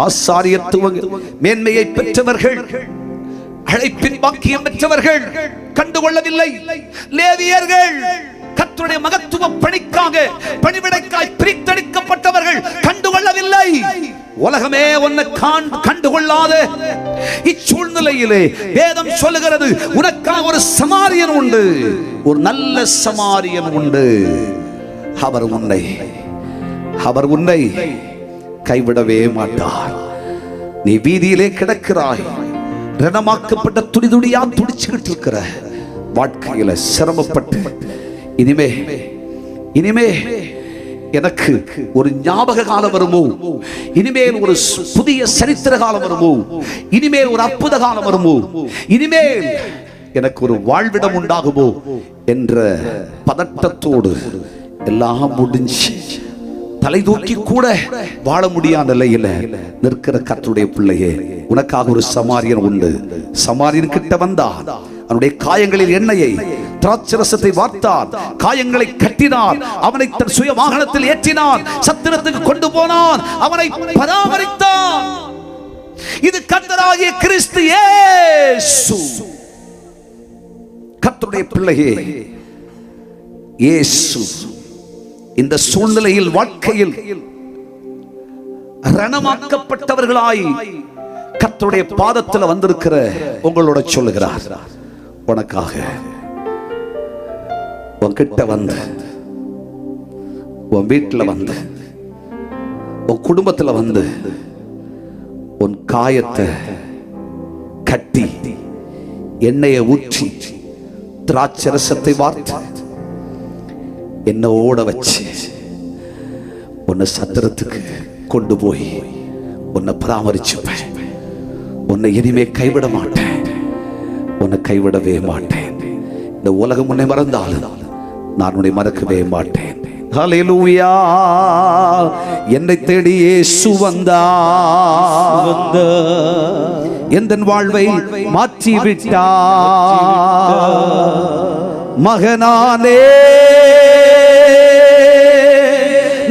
ஆசாரியத்துவ மேன்மையை பெற்றவர்கள், அழைப்பின் பாக்கியம் பெற்றவர்கள் கண்டுகொள்ளவில்லை. லேவியர்கள் கர்த்தருடைய மகத்துவ பணிக்காக பணிவிடைக்காய் பிரித்தெடுக்கப்பட்டவர்கள் கண்டுகொள்ளவில்லை. உலகமே உன்னை கண்டுகொள்ளாத இச்சூழ்நிலையிலே வேதம் சொல்லுகிறது, உனக்காக ஒரு சமாரியன் உண்டு, ஒரு நல்ல சமாரியன் உண்டு. அவர் உன்னை கைவிடவே மாட்டார். நீ வீதியிலே கிடக்கிறாய், ரணமாக்கப்பட்ட துடிதுடியா துடிச்சுக்கிட்டு இருக்கிற வாழ்க்கையில சிரமப்பட்டு இனிமே எனக்கு ஒரு ஞாபக காலம் வருமோ, இனிமேல் ஒரு புதிய சரித்திர காலம் வருமோ, இனிமேல் ஒரு அற்புத காலம் வருமோ, இனிமேல் எனக்கு ஒரு வாழ்விடம் உண்டாகுமோ என்ற பதட்டத்தோடு எல்லாம் முடிஞ்சு தலை தூக்கி கூட வாழ முடியாத நிலையில நிற்கிற கர்த்தருடைய பிள்ளையே, உனக்காக ஒரு சமாரியன் உண்டு. சமாரியன் கிட்ட வந்தான், அவனுடைய காயங்களில் எண்ணெயை திராட்சரசத்தை வார்த்தார், காயங்களை கட்டினார், அவனை தன் சுய வாகனத்தில் ஏற்றினார், சத்திரத்துக்கு கொண்டு போனான், அவனை பராமரித்தான். இது கர்த்தராகிய கிறிஸ்து இயேசு. கர்த்தருடைய பிள்ளையே, இயேசு இந்த சூழ்நிலையில் வாழ்க்கையில் ரணமாக்கப்பட்டவர்களாய் கர்த்தருடைய பாதத்தில் வந்திருக்கிற உங்களோட சொல்லுகிறார், உனக்காக உன்கிட்ட வந்து, உன் வீட்டில் வந்து, உன் குடும்பத்தில் வந்து, உன் காயத்தை கட்டி எண்ணெயை ஊற்றி திராட்சரசத்தை வார்த்து என்ன ஓட வச்சு உன்னை சத்திரத்துக்கு கொண்டு போய் உன்னை பராமரிச்சுப்பேன். உன்னை இனிமே கைவிட மாட்டேன், உன்னை கைவிடவே மாட்டேன். இந்த உலகம் உன்னை மறந்தாலும் நான் உன்னை மறக்கவே மாட்டேன். ஹல்லேலூயா. என்னை தேடி இயேசு வந்தார், எந்தன் வாழ்வை மாற்றி விட்டார். மகனானே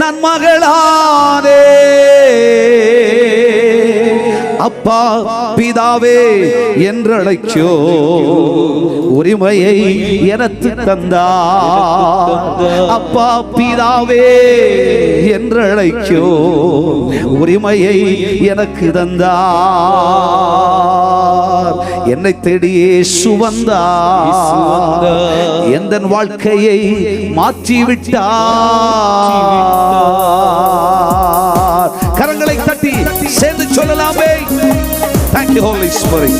நான் மகளானே, அப்பா பிதாவே என்றழைச்சோ உரிமையை எனக்கு தந்தார். அப்பா பிதாவே என்றழைச்சோ உரிமையை எனக்கு தந்தார். என்னை தேடி இயேசு வந்தார், எந்தன் வாழ்க்கையை மாற்றிவிட்டார். கரங்களை தட்டி சேர்ந்து சொல்லலாமே. Thank you Holy Spirit.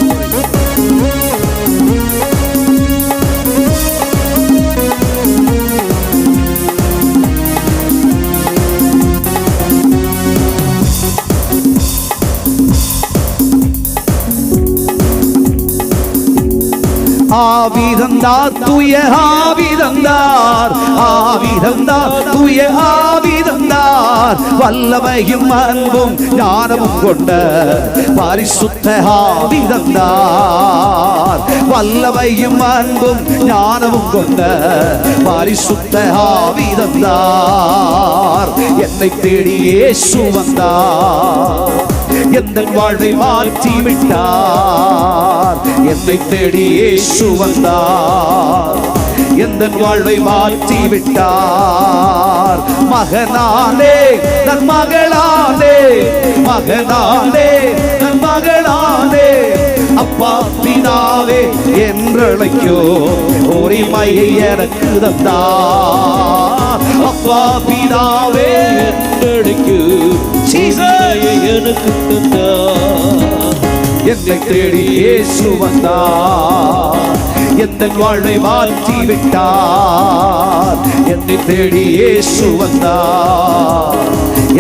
ஆவிதந்தார் தூய ஆவிதந்தார், ஆவிதந்தார் தூய ஆவிதந்தார். வல்லமையும் அன்பும் ஞானமும் கொண்ட பரிசுத்த ஆவிதந்தார். வல்லமையும் அன்பும் ஞானமும் கொண்ட பரிசுத்த ஆவிதந்தார். என்னை தேடி இயேசு வந்தார், எந்தன் வாழ்வை மாற்றி விட்டார். என்னை தேடி இயேசு வந்தார், எந்தன் வாழ்வை மாற்றி விட்டார். மகனானே நன் மகளானே, மகனானே நன் மகளானே, அப்பா பிதாவே என்றழைக்கோ உரிமையை எனக்கு தந்தார். அப்பா பிதாவே என்றழைக்கோ எனக்கு தந்தார். என்னை தேடி இயேசு வந்தார், எந்தன் வாழ்வை மாற்றி விட்டார். என்னை தேடி இயேசு வந்தார்,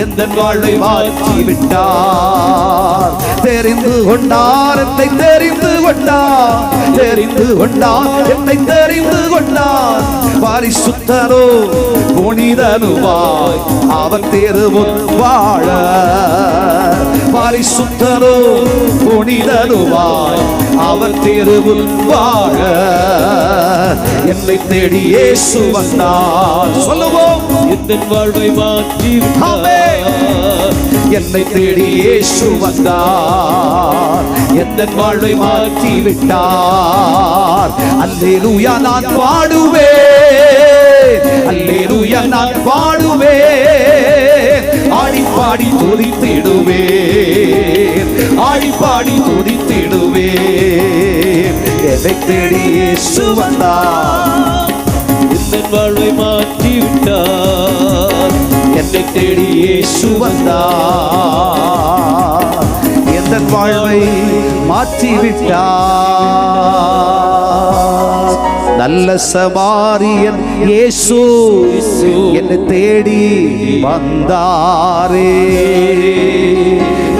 எந்தன் வாழ்வை மாற்றி விட்டார். தெரிந்து கொண்டார், என்னை தெரிந்து கொண்டார், தெரிந்து கொண்டார், என்னை தெரிந்து கொண்டார். பரிசுத்தரோ புனிதனுமாய் அவர் தேர்வுள் வாழ. பரிசுத்தரோ புனிதனுமாய் அவர் தேர்வுள் வாழ. என்னை தேடி இயேசு வந்தார். சொல்லுவோம், எந்தன் வாழ்வை மாற்றி விட்டார். என்னை தேடி இயேசு வந்தார், எந்தன் வாழ்வை மாற்றி விட்டார். அல்லேலூயா நான் பாடுவேன், அல்லேலூயா நான் பாடுவேன். ஆடி பாடி துதித்திடுவேன், ஆடி பாடி துதித்திடுவேன். என்னை தேடி இயேசு வந்தார், எந்தன் வாழ்வை மாற்றி விட்டார். என்னை தேடி இயேசு வந்தார், எந்தன் வாழ்வை மாற்றி விட்டார். நல்ல சமாரியன் இயேசு என்னை தேடி வந்தாரே.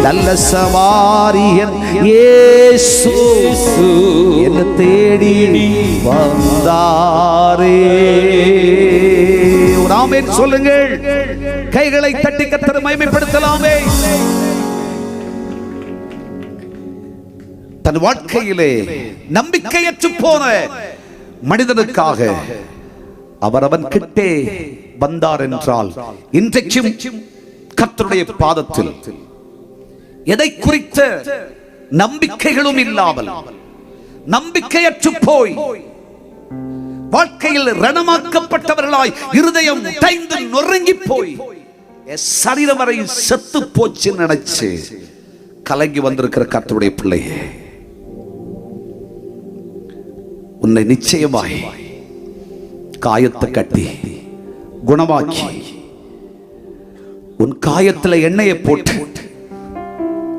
நல்ல சமாரியன் இயேசு என்னை தேடி வந்தாரே. ஒரு ஆமென் சொல்லுங்கள். கைகளை தட்டி கர்த்தரை மகிமைப்படுத்தலாமே. தன் வாழ்க்கையிலே நம்பிக்கையற்று போன மனிதனுக்காக அவன் கிட்டே வந்தார் என்றால், இன்றைக்கும் கர்த்தருடைய பாதத்தில் எதை குறித்த நம்பிக்கைகளும் இல்லாமல் நம்பிக்கையற்று போய் வாழ்க்கையில் ரணமாக்கப்பட்டவர்களாய் இருதயம் உடைந்து நொறுங்கி போய் சரீரம் வரை செத்து போச்சு நினைச்சு கலங்கி வந்திருக்கிற கர்த்தருடைய பிள்ளையே, உன்னை நிச்சயமாய் காயத்தை கட்டி குணமாக்கி உன் காயத்தில் எண்ணெயை போட்டு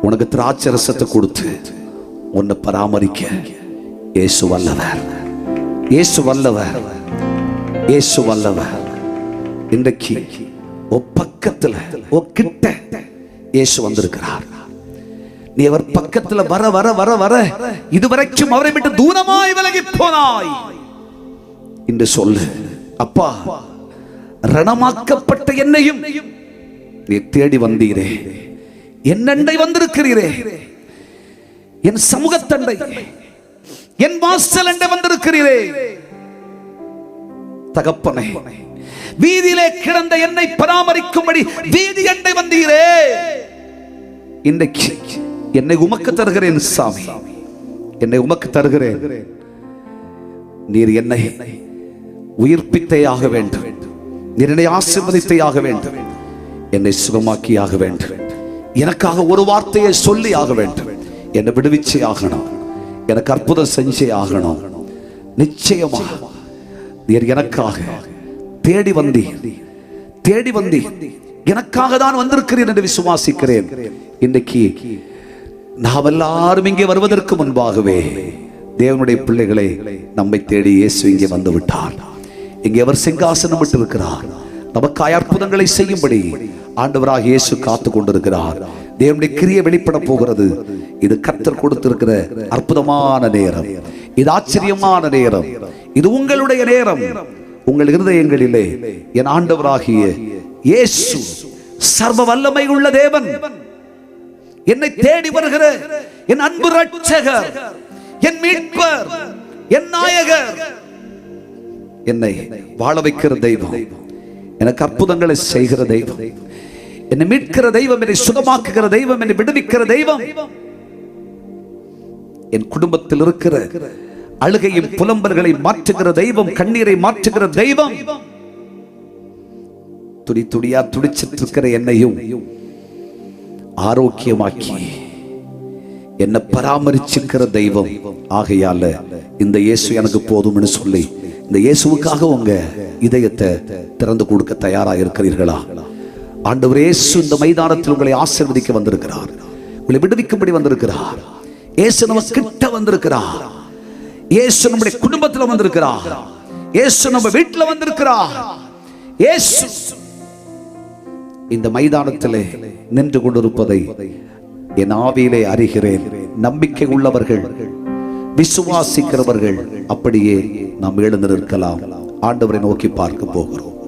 உனக்கு திராட்சை ரசத்தை கொடுத்து உன்னை பராமரிக்க இயேசு வல்லவர், இயேசு வல்லவர், இயேசு வல்லவர். இன்றைக்கு பக்கத்துல கிட்ட இயேசு வந்திருக்கிறார். நீ அவர் பக்கத்துல வர வர வர வர இதுவரைக்கும் அவரை விட்டு தூரமாய் விலகி போனாய் என்று சொல்லு. அப்பா, ரணமாக்கப்பட்ட என்னையும் நீ தேடி வந்தீரே, என்னண்டை வந்திருக்கிறீரே, என் சமூகத்தண்டை, என் வாசல் அண்டை வந்திருக்கிறீரே. தகப்பனே, வீதியிலே கிடந்த என்னை பராமரிக்கும்படி வீதி அண்டை வந்தீரே. இன்றைக்கு என்னை உமக்கு தருகிறேன் சாமி, என்னை உமக்கு தருகிறேன். நீர் என்னை உயிர்ப்பித்தே ஆக வேண்டும், நீர் என்னை ஆசீர்வதித்தே ஆக வேண்டும், என்னை சுகமாக்கி ஆக வேண்டும், எனக்காக ஒரு வார்த்தையை சொல்லி ஆக வேண்டும், என்னை விடுவிச்சே ஆகணும், எனக்கு அற்புதம் செஞ்சே ஆகணும். நிச்சயமா நீர் எனக்காக தேடி வந்தி, தேடி வந்தி, எனக்காக தான் வந்திருக்கிறேன் என்று விசுவாசிக்கிறேன். இன்றைக்கு நாம் எல்லாரும் இங்கே வருவதற்கு முன்பாகவே தேவனுடைய பிள்ளைகளை நம்மை தேடி இயேசு இங்கே வந்து விட்டார். இங்கே அவர் சிங்காசனம் விட்டு இருக்கிறார். நமக்காய் அற்புதங்களை செய்யும்படி ஆண்டவராக இயேசு காத்து கொண்டிருக்கிறார். தேவனுடைய கிரியை வெளிப்பட போகிறது. இது கர்த்தர் கொடுத்திருக்கிற அற்புதமான நேரம், இது ஆச்சரியமான நேரம், இது உங்களுடைய நேரம். உங்கள் இருதயங்களிலே என் ஆண்டவராகிய இயேசு சர்வ வல்லமை உள்ள தேவன், என்னை தேடி வருகிற என் அன்பு இரட்சகர், என் மீட்பர், என் நாயகர், என்னை வாழ வைக்கிற தெய்வம், எனக்கு அற்புதங்களை செய்கிற தெய்வம், என்னை மீட்கிற தெய்வம், என்னை சுகமாக்குகிற தெய்வம், என்னை விடுவிக்கிற தெய்வம், என் குடும்பத்தில் இருக்கிற அழுகையும் புலம்பல்களை மாற்றுகிற தெய்வம், கண்ணீரை மாற்றுகிற தெய்வம், துடி துடியா துடிச்சிட்டு இருக்கிற என்னையும் ஆரோக்கியமாக்கி என்னை பராமரிச்சுக்கிற தெய்வம். ஆகையால இந்த இயேசு எனக்கு போதும்னு சொல்லி இந்த இயேசுவுக்காக உங்க இதயத்தை திறந்து கொடுக்க தயாரா இருக்கிறீர்களா? ஆண்டவர் இயேசு இந்த மைதானத்தில் உங்களை ஆசீர்வதிக்க வந்திருக்கிறார், உங்களை விடுவிக்கும்படி வந்திருக்கிறார். இயேசு நம்ம கிட்ட வந்திருக்கிறார், இயேசு நம்முடைய குடும்பத்தில் வந்திருக்கிறார், இயேசு நம்ம வீட்டில் வந்திருக்கிறார். இயேசு இந்த மைதானத்திலே நின்று கொண்டிருப்பதை என் ஆவியிலே அறிகிறேன். நம்பிக்கை உள்ளவர்கள், விசுவாசிக்கிறவர்கள் அப்படியே நாம் எழுந்து நிற்கலாம். ஆண்டவரை நோக்கி பார்க்க போகிறோம்.